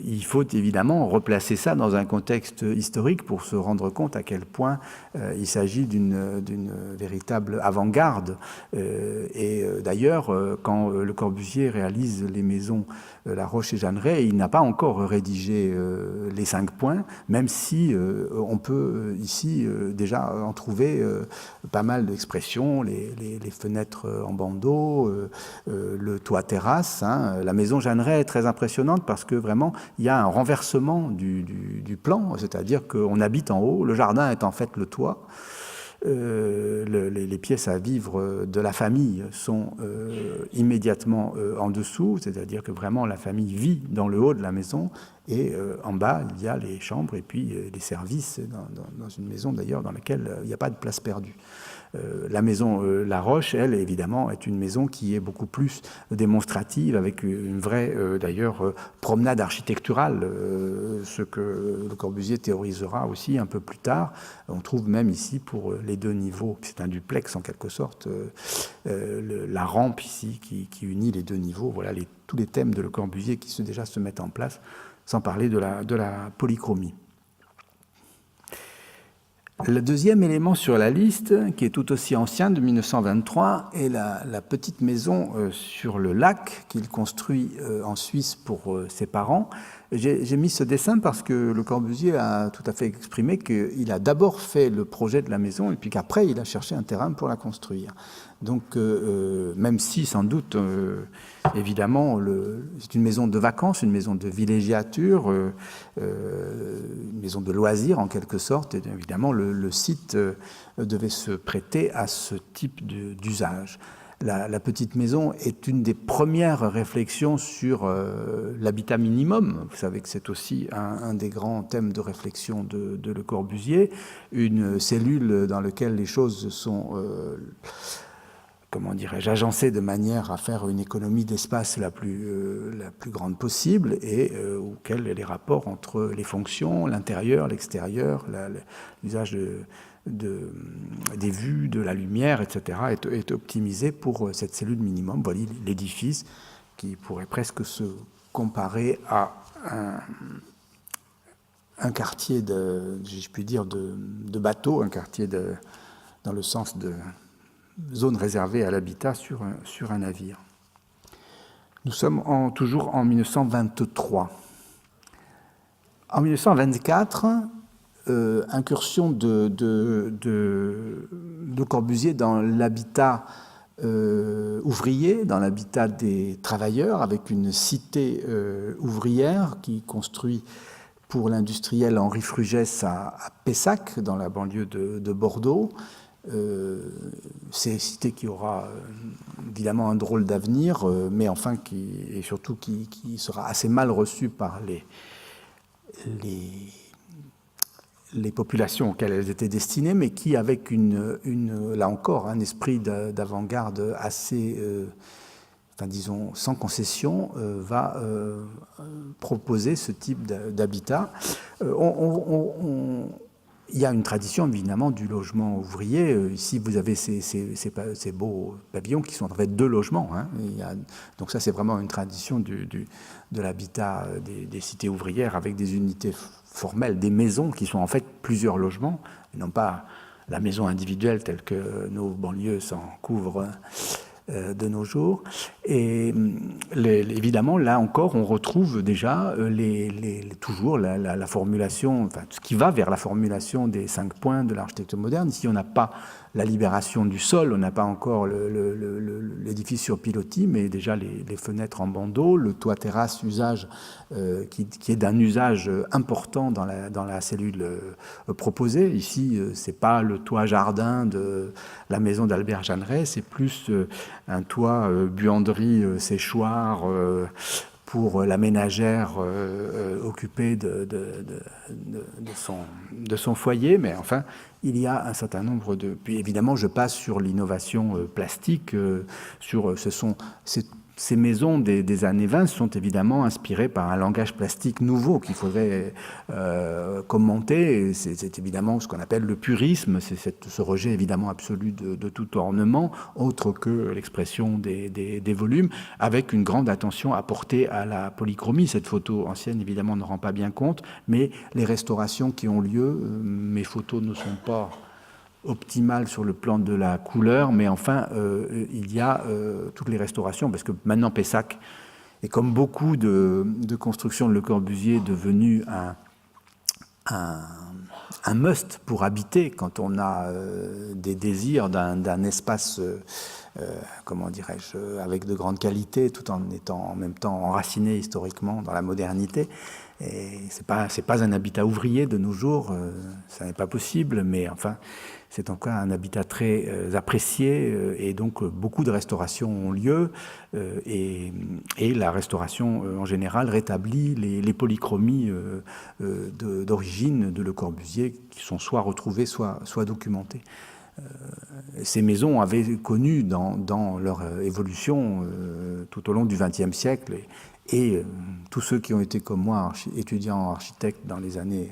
Il faut évidemment replacer ça dans un contexte historique pour se rendre compte à quel point il s'agit d'une véritable avant-garde. Et d'ailleurs, quand Le Corbusier réalise les maisons Laroche et Jeanneret, il n'a pas encore rédigé les 5 points, même si on peut ici déjà en trouver pas mal d'expressions, les fenêtres en bandeau, le toit terrasse. La maison Jeanneret est très impressionnante parce que vraiment, il y a un renversement du plan, c'est-à-dire qu'on habite en haut, le jardin est en fait le toit. Les pièces à vivre de la famille sont immédiatement en dessous, c'est-à-dire que vraiment la famille vit dans le haut de la maison, et en bas il y a les chambres et puis les services, dans une maison d'ailleurs dans laquelle il n'y a pas de place perdue. La maison Laroche, elle, évidemment, est une maison qui est beaucoup plus démonstrative, avec une vraie, d'ailleurs, promenade architecturale, ce que Le Corbusier théorisera aussi un peu plus tard. On trouve même ici, pour les 2 niveaux, c'est un duplex en quelque sorte, la rampe ici qui unit les 2 niveaux. Voilà tous les thèmes de Le Corbusier qui déjà se mettent en place, sans parler de la polychromie. Le deuxième élément sur la liste, qui est tout aussi ancien, de 1923, est la petite maison sur le lac qu'il construit en Suisse pour ses parents. J'ai mis ce dessin parce que Le Corbusier a tout à fait exprimé qu'il a d'abord fait le projet de la maison et puis qu'après il a cherché un terrain pour la construire. Donc même si sans doute, évidemment, c'est une maison de vacances, une maison de villégiature, une maison de loisirs en quelque sorte, et évidemment le site devait se prêter à ce type d'usage. La petite maison est une des premières réflexions sur l'habitat minimum. Vous savez que c'est aussi un des grands thèmes de réflexion de Le Corbusier, une cellule dans laquelle les choses sont, comment dirais-je, agencées de manière à faire une économie d'espace la plus grande possible, et auquel les rapports entre les fonctions, l'intérieur, l'extérieur, l'usage des vues, de la lumière, etc., est optimisé pour cette cellule minimum. Voilà l'édifice qui pourrait presque se comparer à un quartier si je puis dire, de bateau, un quartier dans le sens de zone réservée à l'habitat sur un navire. Nous sommes toujours en 1923. En 1924, incursion de Corbusier dans l'habitat ouvrier, dans l'habitat des travailleurs, avec une cité ouvrière qui construit pour l'industriel Henri Frugès à Pessac, dans la banlieue de Bordeaux. C'est une cité qui aura évidemment un drôle d'avenir, mais enfin et surtout qui sera assez mal reçue par les populations auxquelles elles étaient destinées, mais qui, avec là encore, un esprit d'avant-garde assez, disons, sans concession, va proposer ce type d'habitat. Il y a une tradition, évidemment, du logement ouvrier. Ici, vous avez ces beaux pavillons qui sont en fait 2 logements. Hein. Donc ça, c'est vraiment une tradition de l'habitat des cités ouvrières avec des unités formelles, des maisons qui sont en fait plusieurs logements, et non pas la maison individuelle telle que nos banlieues s'en couvrent de nos jours. Et évidemment, là encore, on retrouve déjà toujours la formulation, enfin, ce qui va vers la formulation des 5 points de l'architecture moderne. Ici, on n'a pas la libération du sol, on n'a pas encore l'édifice sur pilotis, mais déjà les fenêtres en bandeau, le toit terrasse usage qui est d'un usage important dans la cellule proposée. Ici, c'est pas le toit jardin de la maison d'Albert Jeanneret, c'est plus un toit buanderie séchoir pour la ménagère occupée de son foyer, mais enfin, il y a un certain nombre de... Puis évidemment, je passe sur l'innovation plastique, ces maisons des années 20 sont évidemment inspirées par un langage plastique nouveau qu'il faudrait commenter. C'est évidemment ce qu'on appelle le purisme, c'est ce rejet évidemment absolu de tout ornement, autre que l'expression des volumes, avec une grande attention apportée à la polychromie. Cette photo ancienne, évidemment, ne rend pas bien compte, mais les restaurations qui ont lieu, mes photos ne sont pas optimale sur le plan de la couleur, mais enfin, il y a toutes les restaurations, parce que maintenant Pessac est, comme beaucoup de constructions de Le Corbusier, devenu un must pour habiter quand on a des désirs d'un espace, comment dirais-je, avec de grandes qualités, tout en étant en même temps enraciné historiquement dans la modernité. Et c'est pas un habitat ouvrier de nos jours, ça n'est pas possible, mais enfin, c'est encore un habitat très apprécié, et donc beaucoup de restaurations ont lieu, et la restauration en général rétablit les polychromies d'origine de Le Corbusier, qui sont soit retrouvées, soit documentées. Ces maisons avaient connu dans leur évolution tout au long du XXe siècle, et tous ceux qui ont été comme moi étudiants architectes dans les années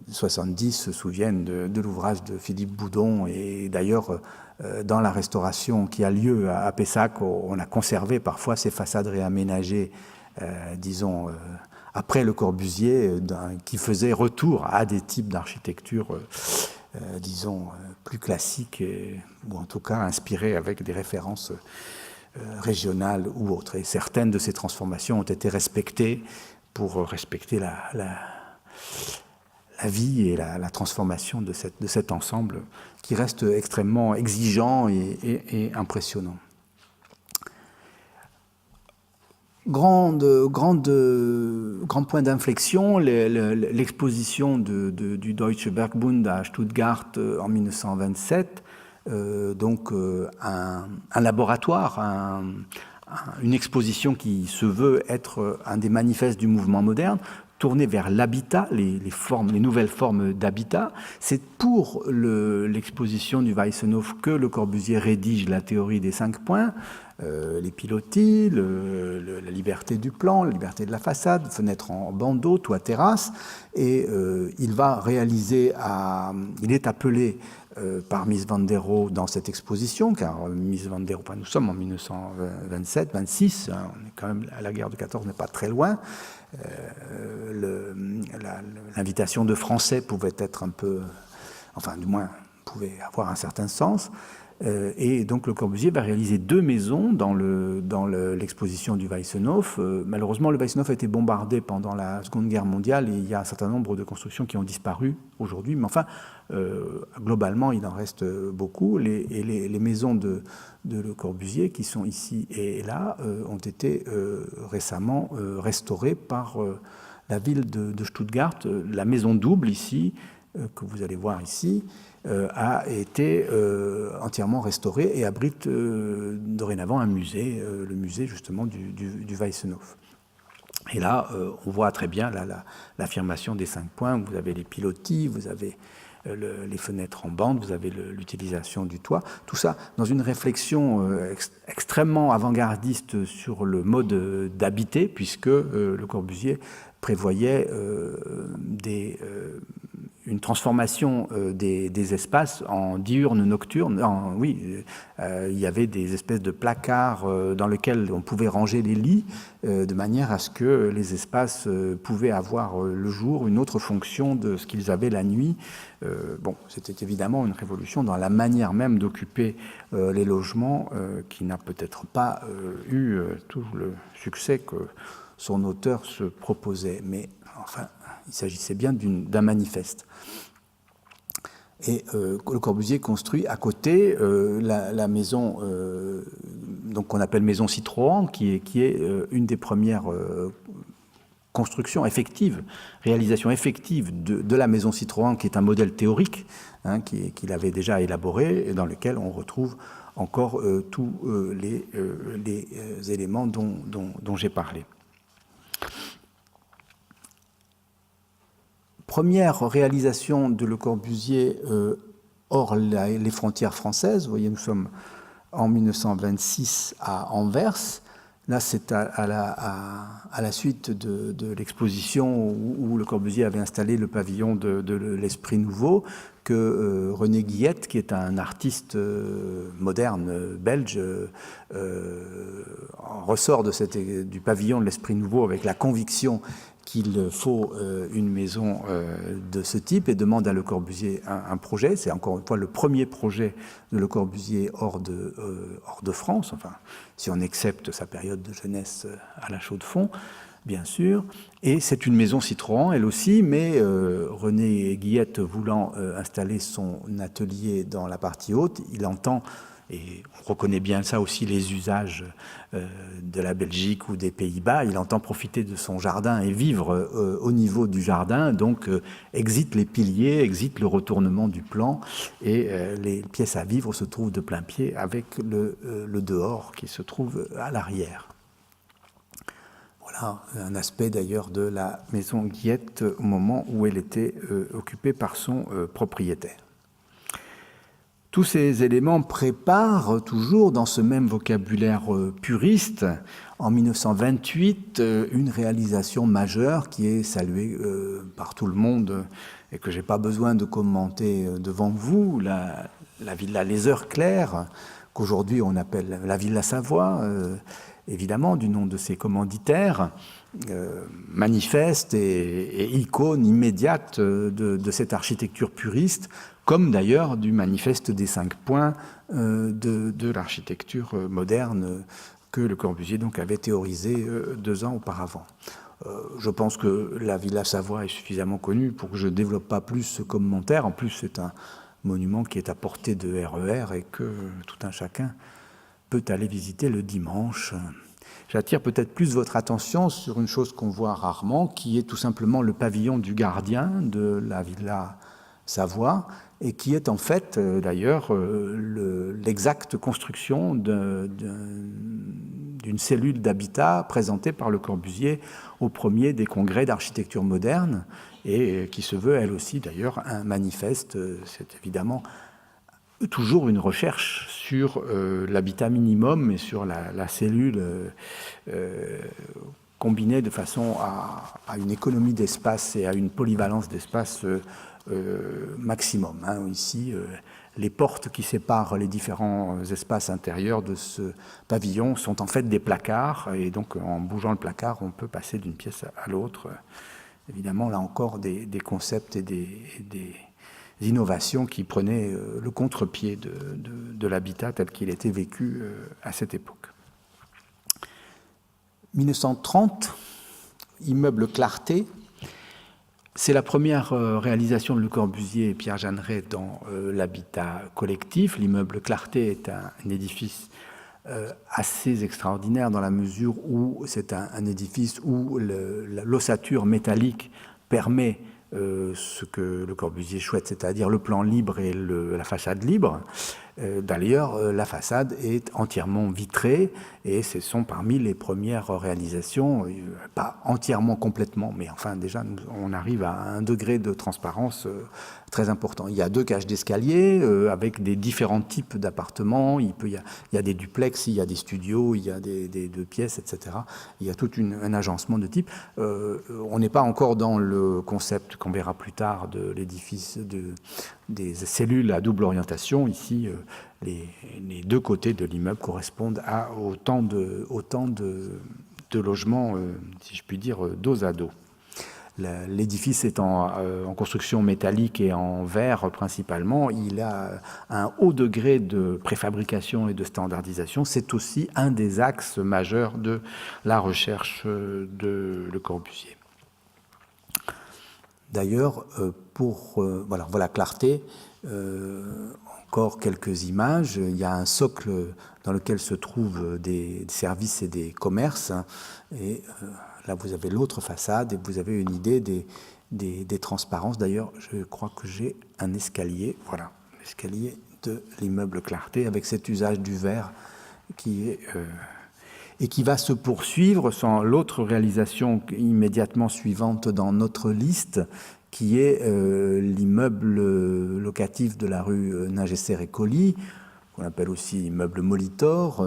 70 se souviennent de l'ouvrage de Philippe Boudon, et d'ailleurs dans la restauration qui a lieu à Pessac, on a conservé parfois ces façades réaménagées, disons, après Le Corbusier, qui faisaient retour à des types d'architecture, disons, plus classiques, ou en tout cas inspirés avec des références régionales ou autres. Et certaines de ces transformations ont été respectées pour respecter la vie et la transformation de cet ensemble qui reste extrêmement exigeant et impressionnant. Grand point d'inflexion, l'exposition du Deutsche Bergbund à Stuttgart en 1927, donc un laboratoire, une exposition qui se veut être un des manifestes du mouvement moderne, tourné vers l'habitat, les nouvelles formes d'habitat. C'est pour l'exposition du Weissenhof que Le Corbusier rédige la théorie des 5 points, les pilotis, la liberté du plan, la liberté de la façade, fenêtres en bandeau, toit terrasse, et il va réaliser, il est appelé par Mies van der Rohe dans cette exposition, car Mies van der Rohe, nous sommes en 1927-26, hein, on est quand même, la guerre de 14 n'est pas très loin. L'invitation de Français pouvait être un peu, enfin du moins pouvait avoir un certain sens, et donc Le Corbusier va réaliser 2 maisons dans l'exposition du Weissenhof. Malheureusement, le Weissenhof a été bombardé pendant la Seconde Guerre mondiale, et il y a un certain nombre de constructions qui ont disparu aujourd'hui, mais enfin globalement il en reste beaucoup. Les maisons de Le Corbusier qui sont ici et là ont été récemment restaurées par la ville de Stuttgart. La maison double ici, que vous allez voir ici, a été entièrement restaurée et abrite dorénavant un musée, le musée justement du Weissenhof. Et là, on voit très bien l'affirmation des 5 points. Vous avez les pilotis, vous avez les fenêtres en bande, vous avez l'utilisation du toit. Tout ça dans une réflexion extrêmement avant-gardiste sur le mode d'habiter, puisque Le Corbusier prévoyait une transformation des espaces en diurnes, nocturnes. Il y avait des espèces de placards dans lesquels on pouvait ranger les lits, de manière à ce que les espaces pouvaient avoir le jour une autre fonction de ce qu'ils avaient la nuit. C'était évidemment une révolution dans la manière même d'occuper les logements, qui n'a peut-être pas eu tout le succès que son auteur se proposait. Mais enfin, il s'agissait bien d'un manifeste. Et Le Corbusier construit à côté la maison donc qu'on appelle maison Citroën, qui est une des premières constructions effectives, réalisation effective de la maison Citroën, qui est un modèle théorique qu'il avait déjà élaboré et dans lequel on retrouve encore tous les éléments dont j'ai parlé. Première réalisation de Le Corbusier hors les frontières françaises. Vous voyez, nous sommes en 1926 à Anvers. Là, c'est à la suite de l'exposition où Le Corbusier avait installé le pavillon de l'Esprit Nouveau, que René Guillette, qui est un artiste moderne belge, ressort du pavillon de l'Esprit Nouveau avec la conviction qu'il faut une maison de ce type et demande à Le Corbusier un projet. C'est encore une fois le premier projet de Le Corbusier hors de France, enfin, si on accepte sa période de jeunesse à la Chaux-de-Fonds, bien sûr. Et c'est une maison Citroën, elle aussi, mais René Guillette voulant installer son atelier dans la partie haute, il entend, et on reconnaît bien ça aussi, les usages de la Belgique ou des Pays-Bas, il entend profiter de son jardin et vivre au niveau du jardin, donc exit les piliers, exit le retournement du plan, et les pièces à vivre se trouvent de plein pied avec le dehors qui se trouve à l'arrière. Voilà un aspect d'ailleurs de la maison Guillette au moment où elle était occupée par son propriétaire. Tous ces éléments préparent toujours dans ce même vocabulaire puriste, en 1928, une réalisation majeure qui est saluée par tout le monde et que je n'ai pas besoin de commenter devant vous, la villa Les Heures Claires, qu'aujourd'hui on appelle la villa Savoie, évidemment du nom de ses commanditaires, manifeste et icône immédiate de cette architecture puriste, comme d'ailleurs du manifeste des 5 points de l'architecture moderne que Le Corbusier donc avait théorisé 2 ans auparavant. Je pense que la Villa Savoie est suffisamment connue pour que je ne développe pas plus ce commentaire. En plus, c'est un monument qui est à portée de RER et que tout un chacun peut aller visiter le dimanche. J'attire peut-être plus votre attention sur une chose qu'on voit rarement, qui est tout simplement le pavillon du gardien de la Villa Savoie, et qui est en fait d'ailleurs l'exacte construction d'une cellule d'habitat présentée par Le Corbusier au premier des congrès d'architecture moderne, et qui se veut elle aussi d'ailleurs un manifeste. C'est évidemment toujours une recherche sur l'habitat minimum et sur la cellule combinée de façon à une économie d'espace et à une polyvalence d'espace maximum. Ici, les portes qui séparent les différents espaces intérieurs de ce pavillon sont en fait des placards, et donc en bougeant le placard, on peut passer d'une pièce à l'autre. Évidemment, là encore, des concepts et des innovations qui prenaient le contre-pied de l'habitat tel qu'il était vécu à cette époque. 1930, immeuble Clarté. C'est la première réalisation de Le Corbusier et Pierre Jeanneret dans l'habitat collectif. L'immeuble Clarté est un édifice assez extraordinaire dans la mesure où c'est un édifice où l'ossature métallique permet ce que Le Corbusier souhaite, c'est-à-dire le plan libre et la façade libre. D'ailleurs, la façade est entièrement vitrée et ce sont parmi les premières réalisations, pas entièrement complètement, mais enfin déjà on arrive à un degré de transparence très important. Il y a 2 cages d'escalier avec des différents types d'appartements. Il y a des duplex, il y a des studios, il y a des 2 pièces, etc. Il y a tout un agencement de type. On n'est pas encore dans le concept qu'on verra plus tard de l'édifice des cellules à double orientation. Ici, les 2 côtés de l'immeuble correspondent à autant de logements, si je puis dire, dos à dos. L'édifice est en construction métallique et en verre principalement. Il a un haut degré de préfabrication et de standardisation. C'est aussi un des axes majeurs de la recherche de Le Corbusier. D'ailleurs, voilà clarté, encore quelques images. Il y a un socle dans lequel se trouvent des services et des commerces. Et là, vous avez l'autre façade et vous avez une idée des transparences. D'ailleurs, je crois que j'ai un escalier. Voilà, l'escalier de l'immeuble Clarté avec cet usage du verre qui est... et qui va se poursuivre sans l'autre réalisation immédiatement suivante dans notre liste, qui est l'immeuble locatif de la rue Ningesser-et-Colly, qu'on appelle aussi immeuble Molitor,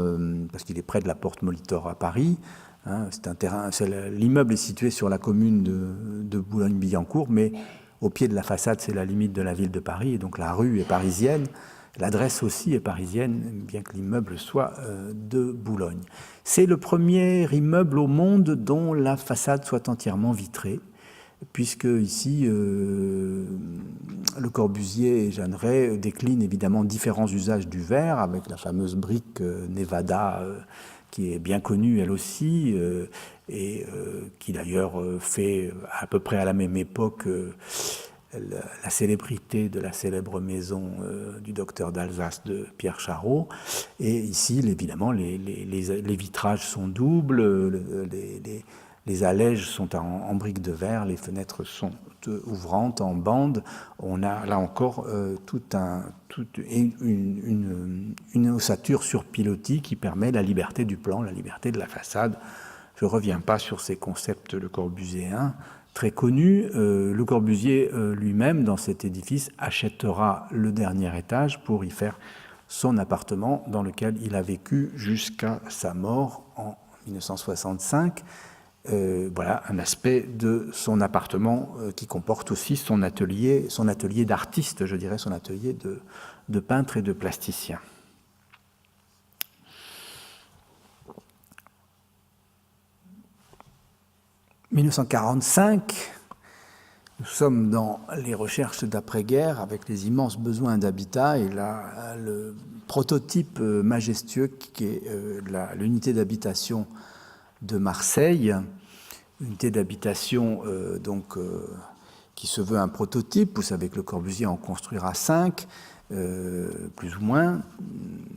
parce qu'il est près de la porte Molitor à Paris. L'immeuble est situé sur la commune de Boulogne-Billancourt, mais au pied de la façade, c'est la limite de la ville de Paris, et donc la rue est parisienne. L'adresse aussi est parisienne, bien que l'immeuble soit de Boulogne. C'est le premier immeuble au monde dont la façade soit entièrement vitrée, puisque ici, Le Corbusier et Jeanneret déclinent évidemment différents usages du verre, avec la fameuse brique Nevada, qui est bien connue elle aussi, et qui d'ailleurs fait à peu près à la même époque la célébrité de la célèbre maison du docteur d'Alsace de Pierre Charot. Et ici, évidemment, les vitrages sont doubles, les allèges sont en briques de verre, les fenêtres sont ouvrantes en bande. On a là encore une ossature sur pilotis qui permet la liberté du plan, la liberté de la façade. Je ne reviens pas sur ces concepts le corbusiéens très connu. Le Corbusier lui-même, dans cet édifice, achètera le dernier étage pour y faire son appartement dans lequel il a vécu jusqu'à sa mort en 1965. Voilà un aspect de son appartement qui comporte aussi son atelier d'artiste, je dirais, son atelier de peintre et de plasticien. En 1945, nous sommes dans les recherches d'après-guerre avec les immenses besoins d'habitat et là, le prototype majestueux qui est l'unité d'habitation de Marseille, unité d'habitation qui se veut un prototype. Vous savez que Le Corbusier en construira 5, plus ou moins,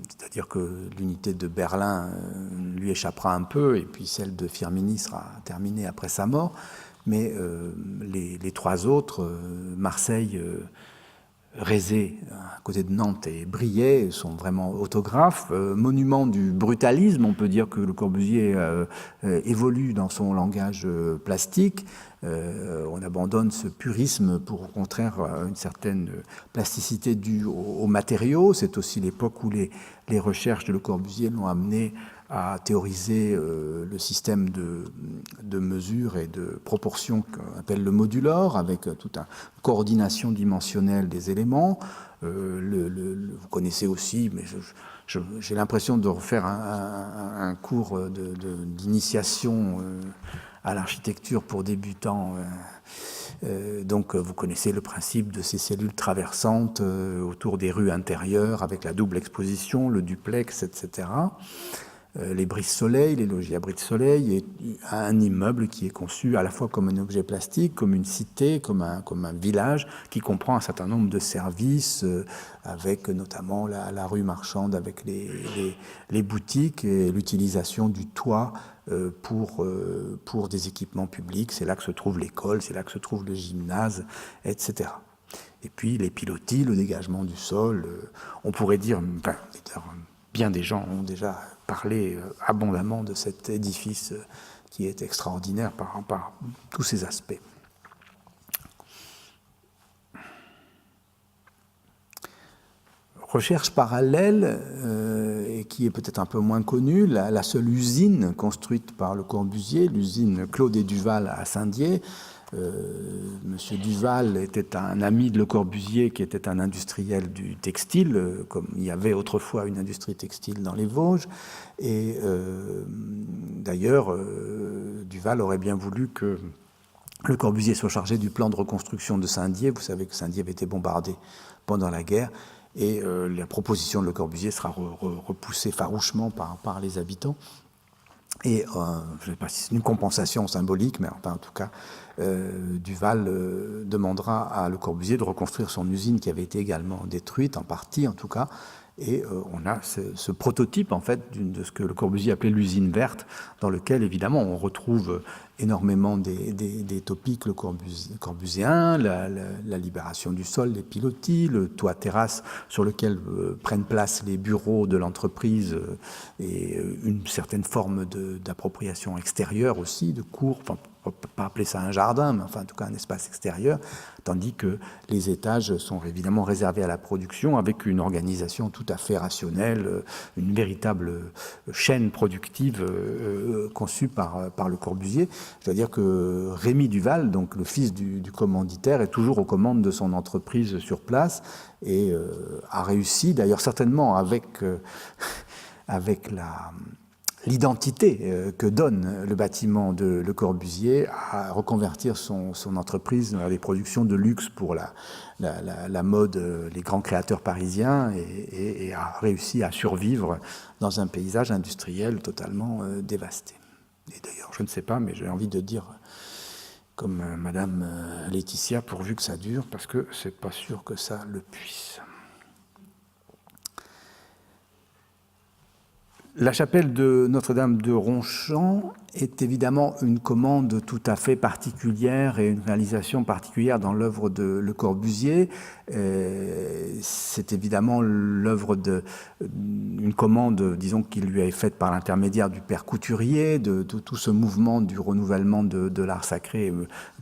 c'est-à-dire que l'unité de Berlin lui échappera un peu, et puis celle de Firminy sera terminée après sa mort, mais les 3 autres, Marseille, Rézé, à côté de Nantes, et Briey, sont vraiment autographes, monuments du brutalisme. On peut dire que Le Corbusier évolue dans son langage plastique. On abandonne ce purisme pour, au contraire, une certaine plasticité due aux matériaux. C'est aussi l'époque où les recherches de Le Corbusier l'ont amené à théoriser le système de mesure et de proportion qu'on appelle le modulor, avec toute une coordination dimensionnelle des éléments. Vous connaissez aussi, mais j'ai l'impression de refaire un cours d'initiation à l'architecture pour débutants. Donc vous connaissez le principe de ces cellules traversantes autour des rues intérieures avec la double exposition, le duplex, etc. Les brise-soleil, les logis à brise-soleil, et un immeuble qui est conçu à la fois comme un objet plastique, comme une cité, comme un village, qui comprend un certain nombre de services, avec notamment la rue marchande, avec les boutiques et l'utilisation du toit pour des équipements publics. C'est là que se trouve l'école, c'est là que se trouve le gymnase, etc. Et puis les pilotis, le dégagement du sol, on pourrait dire, bien des gens ont déjà parlé abondamment de cet édifice qui est extraordinaire par tous ses aspects. Recherche parallèle, et qui est peut-être un peu moins connue, la seule usine construite par Le Corbusier, l'usine Claude et Duval à Saint-Dié. Monsieur Duval était un ami de Le Corbusier qui était un industriel du textile, comme il y avait autrefois une industrie textile dans les Vosges. Et d'ailleurs, Duval aurait bien voulu que Le Corbusier soit chargé du plan de reconstruction de Saint-Dié. Vous savez que Saint-Dié avait été bombardé pendant la guerre. Et la proposition de Le Corbusier sera repoussée farouchement par les habitants. Et je ne sais pas si c'est une compensation symbolique, mais enfin, en tout cas, Duval demandera à Le Corbusier de reconstruire son usine qui avait été également détruite, en partie en tout cas. Et on a ce prototype, en fait, de ce que Le Corbusier appelait l'usine verte, dans lequel, évidemment, on retrouve énormément des topiques corbusiens, la libération du sol, les pilotis, le toit terrasse sur lequel prennent place les bureaux de l'entreprise et une certaine forme d'appropriation extérieure aussi, de cours, enfin, on ne peut pas appeler ça un jardin, mais enfin, en tout cas un espace extérieur, tandis que les étages sont évidemment réservés à la production avec une organisation tout à fait rationnelle, une véritable chaîne productive conçue par Le Corbusier. Je dois dire que Rémy Duval, donc le fils du commanditaire, est toujours aux commandes de son entreprise sur place et a réussi, d'ailleurs certainement avec l'identité que donne le bâtiment de Le Corbusier, à reconvertir son entreprise dans des productions de luxe pour la mode, les grands créateurs parisiens, et a réussi à survivre dans un paysage industriel totalement dévasté. Et d'ailleurs, je ne sais pas, mais j'ai envie de dire, comme Madame Laetitia, pourvu que ça dure, parce que c'est pas sûr que ça le puisse. La chapelle de Notre-Dame de Ronchamp est évidemment une commande tout à fait particulière et une réalisation particulière dans l'œuvre de Le Corbusier. C'est évidemment l'œuvre d'une commande, disons, qu'il lui avait faite par l'intermédiaire du père Couturier, de tout ce mouvement du renouvellement de l'art sacré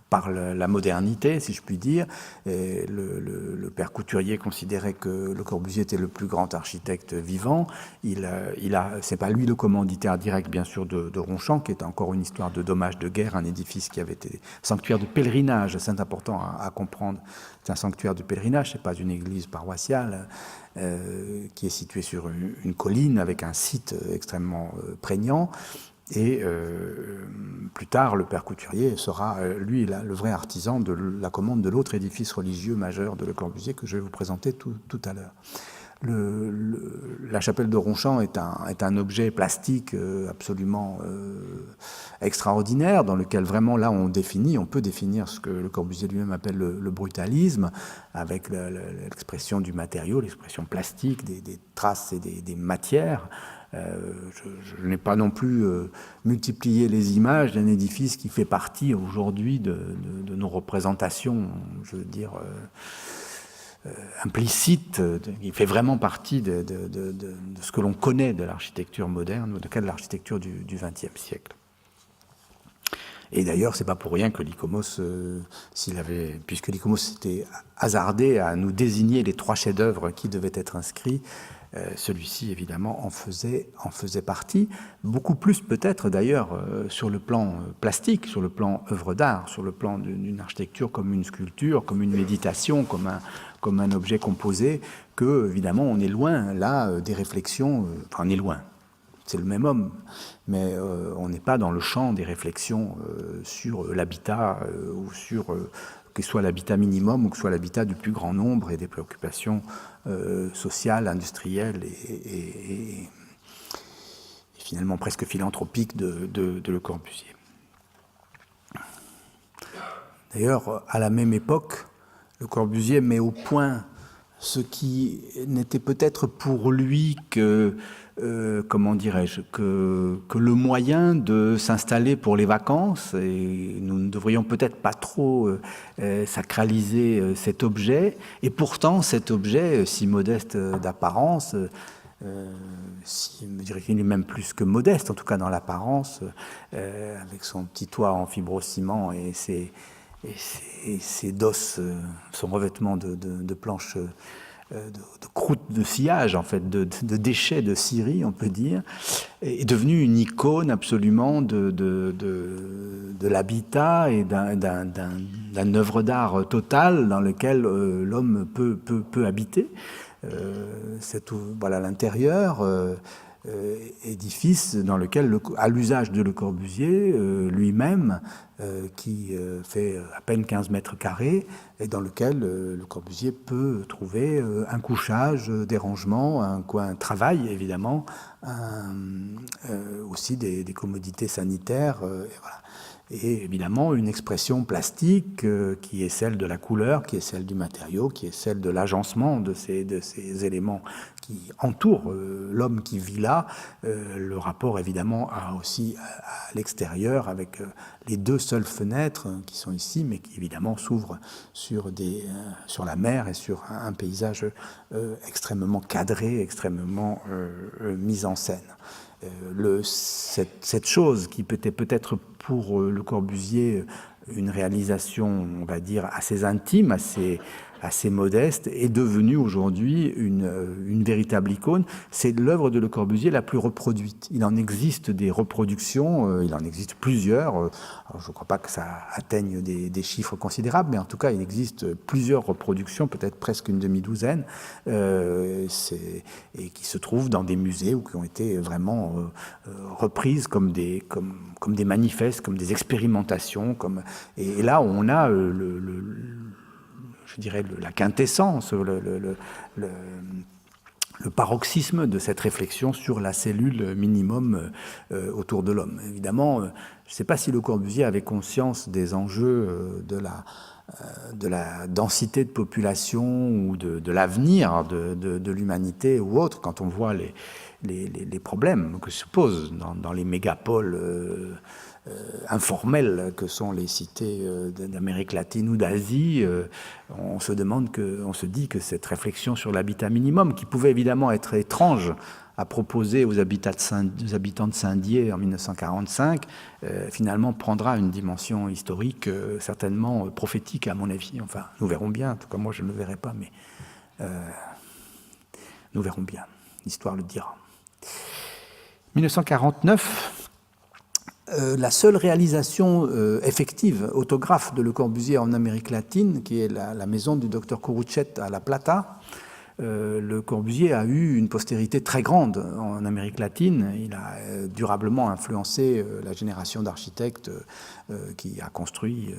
par la modernité, si je puis dire. Et le père Couturier considérait que Le Corbusier était le plus grand architecte vivant. C'est pas lui le commanditaire direct, bien sûr, de Ronchamp, qui est encore une histoire de dommages de guerre, un édifice qui avait été sanctuaire de pèlerinage, c'est important à comprendre. C'est un sanctuaire de pèlerinage, c'est pas une église paroissiale, qui est située sur une colline avec un site extrêmement prégnant. Et plus tard, le père Couturier sera, lui, le vrai artisan de la commande de l'autre édifice religieux majeur de Le Corbusier que je vais vous présenter tout à l'heure. La chapelle de Ronchamp est un objet plastique absolument extraordinaire, dans lequel vraiment là on peut définir ce que Le Corbusier lui-même appelle le brutalisme, avec l'expression du matériau, l'expression plastique, des traces et des matières. Je n'ai pas non plus multiplié les images d'un édifice qui fait partie aujourd'hui de nos représentations, je veux dire, implicite, il fait vraiment partie de ce que l'on connaît de l'architecture moderne, ou de l'architecture du XXe siècle. Et d'ailleurs, c'est pas pour rien que Lycomos, puisque Lycomos s'était hasardé à nous désigner les 3 chefs-d'œuvre qui devaient être inscrits, celui-ci, évidemment, en faisait partie. Beaucoup plus, peut-être, d'ailleurs, sur le plan plastique, sur le plan œuvre d'art, sur le plan d'une architecture comme une sculpture, comme une méditation, comme un objet composé, que, évidemment, on est loin, là, des réflexions... on est loin. C'est le même homme, mais on n'est pas dans le champ des réflexions sur l'habitat, ou sur... que ce soit l'habitat minimum ou que ce soit l'habitat du plus grand nombre, et des préoccupations sociales, industrielles et finalement presque philanthropiques de Le Corbusier. D'ailleurs, à la même époque, Le Corbusier met au point ce qui n'était peut-être pour lui que, comment dirais-je, que le moyen de s'installer pour les vacances, et nous ne devrions peut-être pas trop sacraliser cet objet, et pourtant cet objet, si modeste d'apparence, je dirais qu'il est même plus que modeste, en tout cas dans l'apparence, avec son petit toit en fibrociment et ses dosses, son revêtement de planches, de croûte de sillage, en fait, de déchets de scierie, on peut dire, est devenu une icône absolument de l'habitat et d'un œuvre d'art total dans lequel l'homme peut habiter. Voilà l'intérieur, édifice dans lequel, à l'usage de Le Corbusier lui-même, qui fait à peine 15 mètres carrés, et dans lequel Le Corbusier peut trouver un couchage, des rangements, un coin de travail, évidemment, aussi des commodités sanitaires, et voilà. Et évidemment une expression plastique qui est celle de la couleur, qui est celle du matériau, qui est celle de l'agencement de ces éléments qui entourent l'homme qui vit là. Le rapport évidemment aussi à l'extérieur avec les deux seules fenêtres qui sont ici, mais qui évidemment s'ouvrent sur la mer et sur un paysage extrêmement cadré, extrêmement mis en scène. Cette chose qui était peut-être pour Le Corbusier une réalisation, on va dire, assez intime, assez modeste, est devenue aujourd'hui une véritable icône. C'est l'œuvre de Le Corbusier la plus reproduite. Il en existe des reproductions, il en existe plusieurs. Alors je ne crois pas que ça atteigne des chiffres considérables, mais en tout cas, il existe plusieurs reproductions, peut-être presque une demi-douzaine, et qui se trouvent dans des musées ou qui ont été vraiment reprises comme des manifestes, comme des expérimentations. Et là, on a je dirais, la quintessence, le paroxysme de cette réflexion sur la cellule minimum autour de l'homme. Évidemment, je ne sais pas si Le Corbusier avait conscience des enjeux de la densité de population ou de l'avenir de l'humanité ou autre, quand on voit les problèmes que se posent dans les mégapoles informelles que sont les cités d'Amérique latine ou d'Asie. On se dit que cette réflexion sur l'habitat minimum, qui pouvait évidemment être étrange à proposer aux habitants de Saint-Dié en 1945, finalement prendra une dimension historique certainement prophétique, à mon avis. Enfin, nous verrons bien. En tout cas, moi, je ne le verrai pas, mais nous verrons bien. L'histoire le dira. 1949, la seule réalisation effective, autographe de Le Corbusier en Amérique latine, qui est la maison du docteur Courruchet à La Plata. Le Corbusier a eu une postérité très grande en Amérique latine. Il a durablement influencé la génération d'architectes qui a construit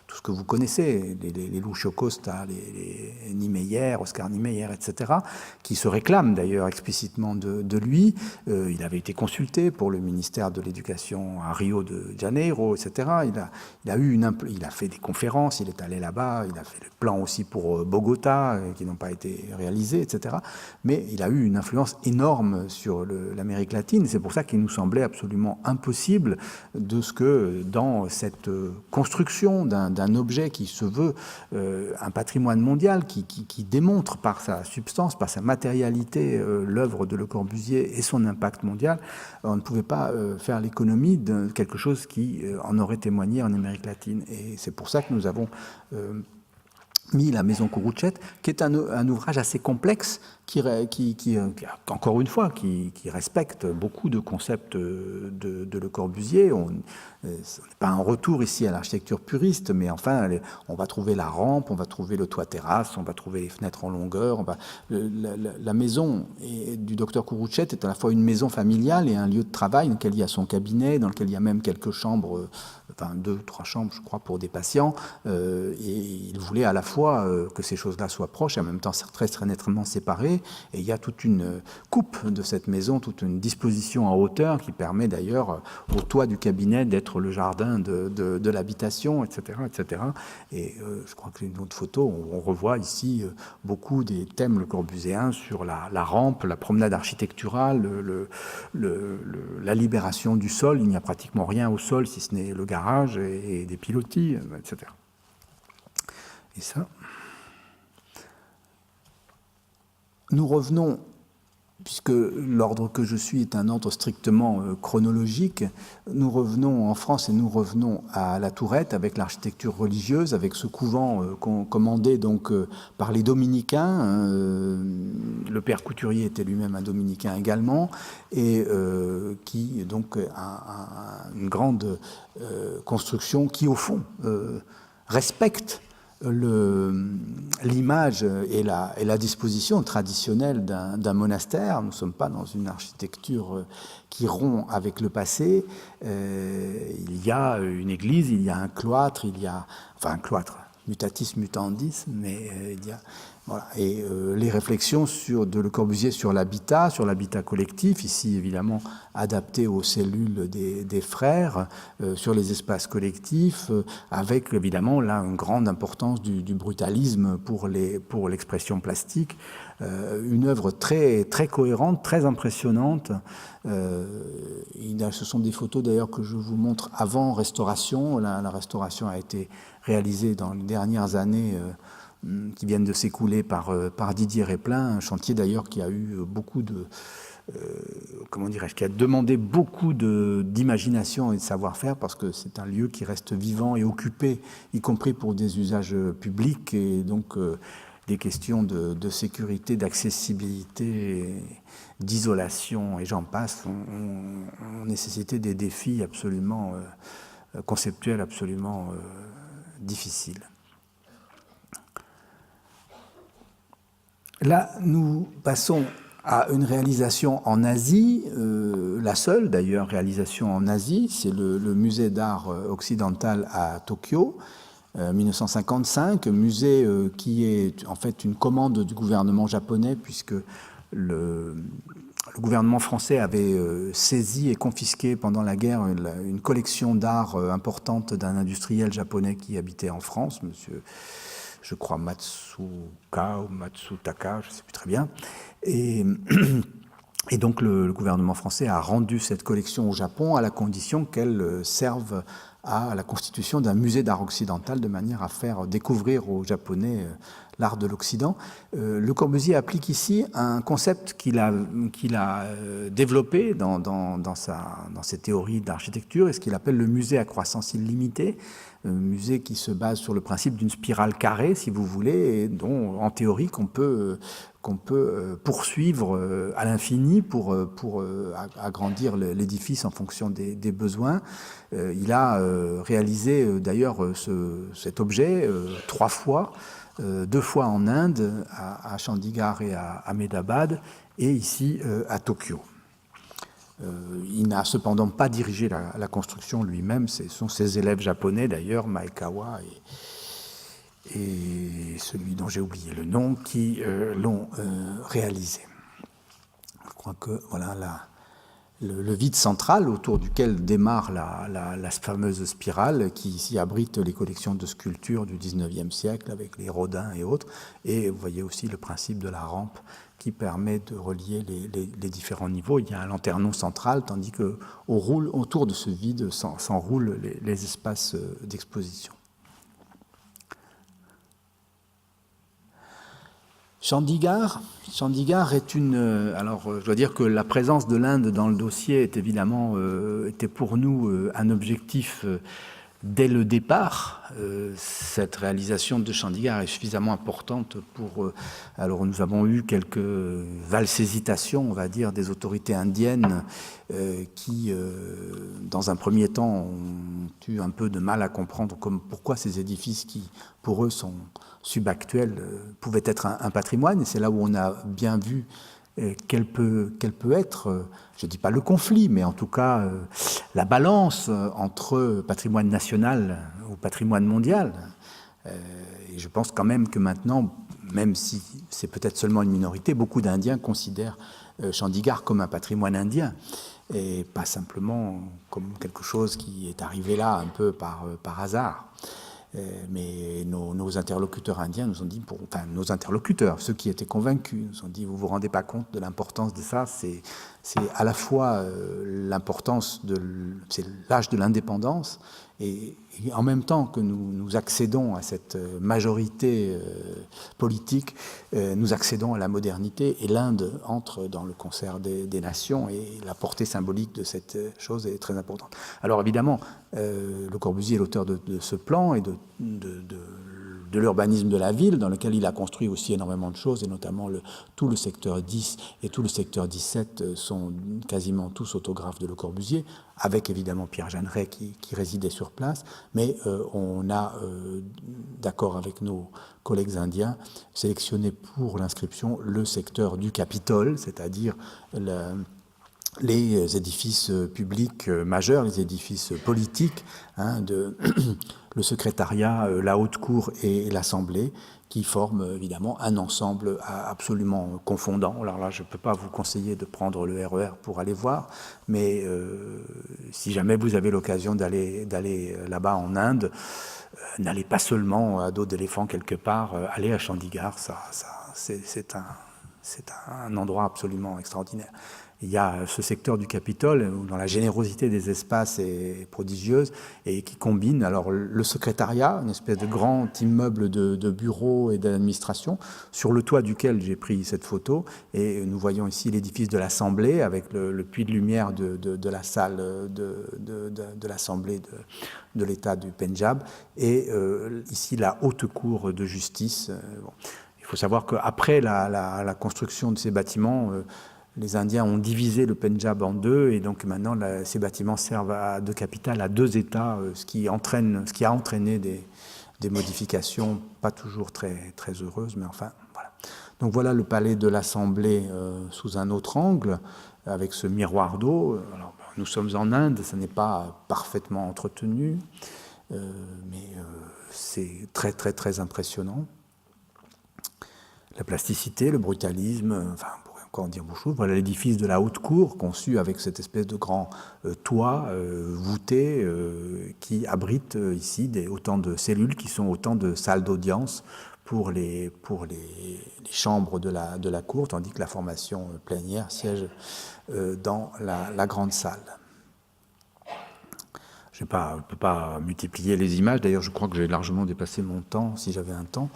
tout ce que vous connaissez, les Lucio Costa, les Niemeyer, Oscar Niemeyer, etc., qui se réclament d'ailleurs explicitement de lui. Il avait été consulté pour le ministère de l'Éducation à Rio de Janeiro, etc. Il a fait des conférences, il est allé là-bas, il a fait le plan aussi pour Bogota, qui n'ont pas été réalisés, etc. Mais il a eu une influence énorme sur l'Amérique latine. C'est pour ça qu'il nous semblait absolument impossible de ce que dans cette construction d'un objet qui se veut un patrimoine mondial, qui démontre par sa substance, par sa matérialité, l'œuvre de Le Corbusier et son impact mondial, on ne pouvait pas faire l'économie de quelque chose qui en aurait témoigné en Amérique latine. Et c'est pour ça que nous avons mis la maison Courruchet, qui est un ouvrage assez complexe, qui encore une fois, qui respecte beaucoup de concepts de Le Corbusier. Ce n'est pas un retour ici à l'architecture puriste, mais enfin, on va trouver la rampe, on va trouver le toit-terrasse, on va trouver les fenêtres en longueur. La maison du docteur Courruchet est à la fois une maison familiale et un lieu de travail dans lequel il y a son cabinet, dans lequel il y a même quelques chambres enfin 2-3 chambres, je crois, pour des patients. Et il voulait à la fois que ces choses-là soient proches et en même temps très nettement séparées. Et il y a toute une coupe de cette maison, toute une disposition en hauteur qui permet d'ailleurs au toit du cabinet d'être le jardin de l'habitation, etc., etc. Et je crois que une autre photo, on revoit ici beaucoup des thèmes le Corbusien sur la rampe, la promenade architecturale, la libération du sol. Il n'y a pratiquement rien au sol si ce n'est le garage et des pilotis, etc. Et ça. Nous revenons, puisque l'ordre que je suis est un ordre strictement chronologique, nous revenons en France et nous revenons à la Tourette avec l'architecture religieuse, avec ce couvent commandé donc par les dominicains. Le père Couturier était lui-même un dominicain également, et qui donc a une grande construction qui au fond respecte l'image et la disposition traditionnelle d'un monastère. Nous ne sommes pas dans une architecture qui rompt avec le passé. Il y a une église, il y a un cloître, un cloître, mutatis mutandis, mais il y a... Voilà. Et les réflexions de Le Corbusier sur l'habitat collectif, ici évidemment adapté aux cellules des frères, sur les espaces collectifs, avec évidemment là une grande importance du brutalisme pour l'expression plastique, une œuvre très, très cohérente, très impressionnante. Ce sont des photos d'ailleurs que je vous montre avant restauration. La restauration a été réalisée dans les dernières années qui viennent de s'écouler par Didier Réplin, un chantier d'ailleurs qui a eu beaucoup de... qui a demandé beaucoup d'imagination et de savoir-faire, parce que c'est un lieu qui reste vivant et occupé, y compris pour des usages publics, et donc des questions de sécurité, d'accessibilité, d'isolation, et j'en passe, ont nécessité des défis absolument conceptuels, absolument difficiles. Là, nous passons à une réalisation en Asie, la seule d'ailleurs réalisation en Asie, c'est le musée d'art occidental à Tokyo, 1955, musée qui est en fait une commande du gouvernement japonais, puisque le gouvernement français avait saisi et confisqué pendant la guerre une collection d'art importante d'un industriel japonais qui habitait en France, monsieur... je crois Matsuka ou Matsutaka, je ne sais plus très bien. Et donc le gouvernement français a rendu cette collection au Japon à la condition qu'elle serve à la constitution d'un musée d'art occidental de manière à faire découvrir aux Japonais l'art de l'Occident. Le Corbusier applique ici un concept qu'il a développé dans ses théories d'architecture et ce qu'il appelle le musée à croissance illimitée. Un musée qui se base sur le principe d'une spirale carrée, si vous voulez, et dont, en théorie, qu'on peut poursuivre à l'infini pour agrandir l'édifice en fonction des besoins. Il a réalisé d'ailleurs cet objet 3 fois, 2 fois en Inde, à Chandigarh et à Ahmedabad, et ici à Tokyo. Il n'a cependant pas dirigé la construction lui-même, ce sont ses élèves japonais d'ailleurs, Maekawa et celui dont j'ai oublié le nom, qui l'ont réalisé. Je crois que voilà le vide central autour duquel démarre la fameuse spirale qui ici abrite les collections de sculptures du XIXe siècle avec les Rodin et autres, et vous voyez aussi le principe de la rampe qui permet de relier les différents niveaux. Il y a un lanternon central, tandis que autour de ce vide s'enroulent les espaces d'exposition. Chandigarh est une... Alors, je dois dire que la présence de l'Inde dans le dossier est évidemment, était pour nous un objectif dès le départ. Cette réalisation de Chandigarh est suffisamment importante pour... alors, nous avons eu quelques valses hésitations, on va dire, des autorités indiennes qui, dans un premier temps, ont eu un peu de mal à comprendre pourquoi ces édifices qui, pour eux, sont subactuels, pouvaient être un patrimoine. Et c'est là où on a bien vu quel peut être, je ne dis pas le conflit, mais en tout cas la balance entre patrimoine national ou patrimoine mondial. Et je pense quand même que maintenant, même si c'est peut-être seulement une minorité, beaucoup d'Indiens considèrent Chandigarh comme un patrimoine indien et pas simplement comme quelque chose qui est arrivé là un peu par hasard. Mais nos interlocuteurs indiens nous ont dit, enfin nos interlocuteurs, ceux qui étaient convaincus, nous ont dit, vous vous rendez pas compte de l'importance de ça, c'est à la fois l'importance c'est l'âge de l'indépendance, et en même temps que nous accédons à cette majorité politique, nous accédons à la modernité, et l'Inde entre dans le concert des nations, et la portée symbolique de cette chose est très importante. Alors évidemment, Le Corbusier est l'auteur de ce plan et de l'urbanisme de la ville, dans lequel il a construit aussi énormément de choses, et notamment tout le secteur 10 et tout le secteur 17 sont quasiment tous autographes de Le Corbusier, avec évidemment Pierre Jeanneret qui résidait sur place, mais on a, d'accord avec nos collègues indiens, sélectionné pour l'inscription le secteur du Capitole, c'est-à-dire les édifices publics majeurs, les édifices politiques, le secrétariat, la haute cour et l'Assemblée, qui forment évidemment un ensemble absolument confondant. Alors là, je ne peux pas vous conseiller de prendre le RER pour aller voir, mais si jamais vous avez l'occasion d'aller là-bas en Inde, n'allez pas seulement à dos d'éléphant quelque part, allez à Chandigarh, c'est un endroit absolument extraordinaire. Il y a ce secteur du Capitole où dans la générosité des espaces est prodigieuse et qui combine alors le secrétariat, une espèce de grand immeuble de bureaux et d'administration, sur le toit duquel j'ai pris cette photo, et nous voyons ici l'édifice de l'Assemblée avec le puits de lumière de la salle de l'Assemblée de l'État du Pendjab, et ici la haute cour de justice. Bon. Il faut savoir qu'après la construction de ces bâtiments, les Indiens ont divisé le Pendjab en deux, et donc maintenant ces bâtiments servent de capitale à deux États, ce qui a entraîné des modifications pas toujours très, très heureuses, mais enfin voilà. Donc voilà le palais de l'Assemblée sous un autre angle, avec ce miroir d'eau. Alors, nous sommes en Inde, ça n'est pas parfaitement entretenu, mais c'est très très très impressionnant. La plasticité, le brutalisme, enfin, encore dire beaucoup de choses. Voilà l'édifice de la haute cour, conçu avec cette espèce de grand toit voûté qui abrite ici autant de cellules qui sont autant de salles d'audience pour les chambres de la cour, tandis que la formation plénière siège dans la grande salle. Je ne peux pas multiplier les images, d'ailleurs je crois que j'ai largement dépassé mon temps, si j'avais un temps.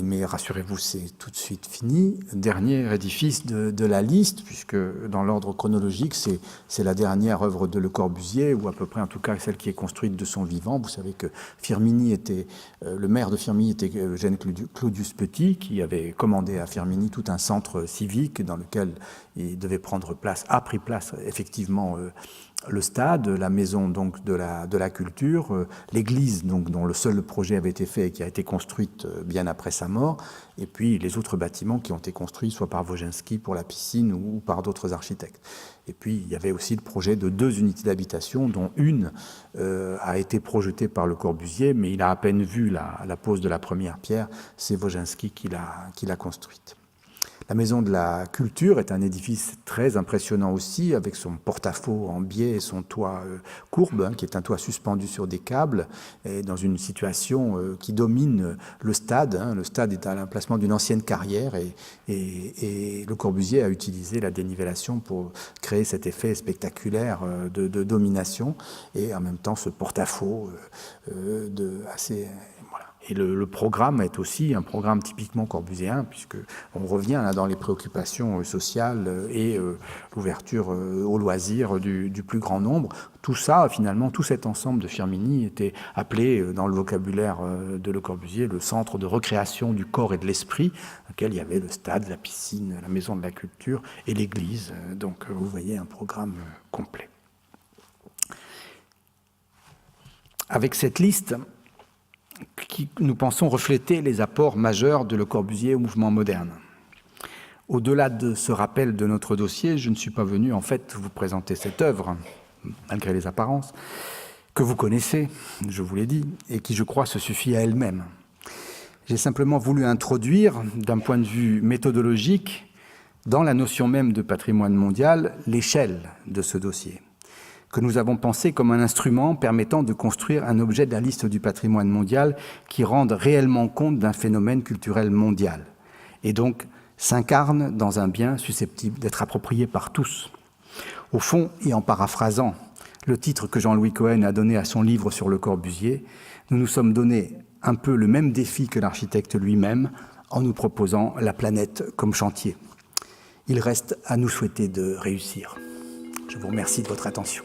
Mais rassurez-vous, c'est tout de suite fini. Dernier édifice de la liste, puisque dans l'ordre chronologique, c'est la dernière œuvre de Le Corbusier, ou à peu près en tout cas celle qui est construite de son vivant. Vous savez que le maire de Firminy était Eugène Claudius Petit, qui avait commandé à Firminy tout un centre civique dans lequel il devait prendre place, a pris place effectivement le stade, la maison donc de la culture, l'église donc dont le seul projet avait été fait et qui a été construite bien après sa mort, et puis les autres bâtiments qui ont été construits soit par Wozinski pour la piscine ou par d'autres architectes. Et puis il y avait aussi le projet de 2 unités d'habitation, dont une a été projetée par Le Corbusier, mais il a à peine vu la pose de la première pierre. C'est Wozinski qui l'a construite. La maison de la culture est un édifice très impressionnant aussi, avec son porte-à-faux en biais et son toit courbe, qui est un toit suspendu sur des câbles, et dans une situation qui domine le stade. Le stade est à l'emplacement d'une ancienne carrière, et Le Corbusier a utilisé la dénivellation pour créer cet effet spectaculaire de domination, et en même temps ce porte-à-faux assez... Et le programme est aussi un programme typiquement corbusien, puisqu'on revient là dans les préoccupations sociales et l'ouverture aux loisirs du plus grand nombre. Tout ça, finalement, tout cet ensemble de Firminy était appelé, dans le vocabulaire de Le Corbusier, le centre de recréation du corps et de l'esprit, dans lequel il y avait le stade, la piscine, la maison de la culture et l'église. Donc, vous voyez un programme complet. Avec cette liste, qui, nous pensons, refléter les apports majeurs de Le Corbusier au mouvement moderne. Au-delà de ce rappel de notre dossier, je ne suis pas venu en fait vous présenter cette œuvre, malgré les apparences, que vous connaissez, je vous l'ai dit, et qui, je crois, se suffit à elle-même. J'ai simplement voulu introduire, d'un point de vue méthodologique, dans la notion même de patrimoine mondial, l'échelle de ce dossier, que nous avons pensé comme un instrument permettant de construire un objet de la liste du patrimoine mondial qui rende réellement compte d'un phénomène culturel mondial, et donc s'incarne dans un bien susceptible d'être approprié par tous. Au fond, et en paraphrasant le titre que Jean-Louis Cohen a donné à son livre sur Le Corbusier, nous nous sommes donné un peu le même défi que l'architecte lui-même en nous proposant la planète comme chantier. Il reste à nous souhaiter de réussir. Je vous remercie de votre attention.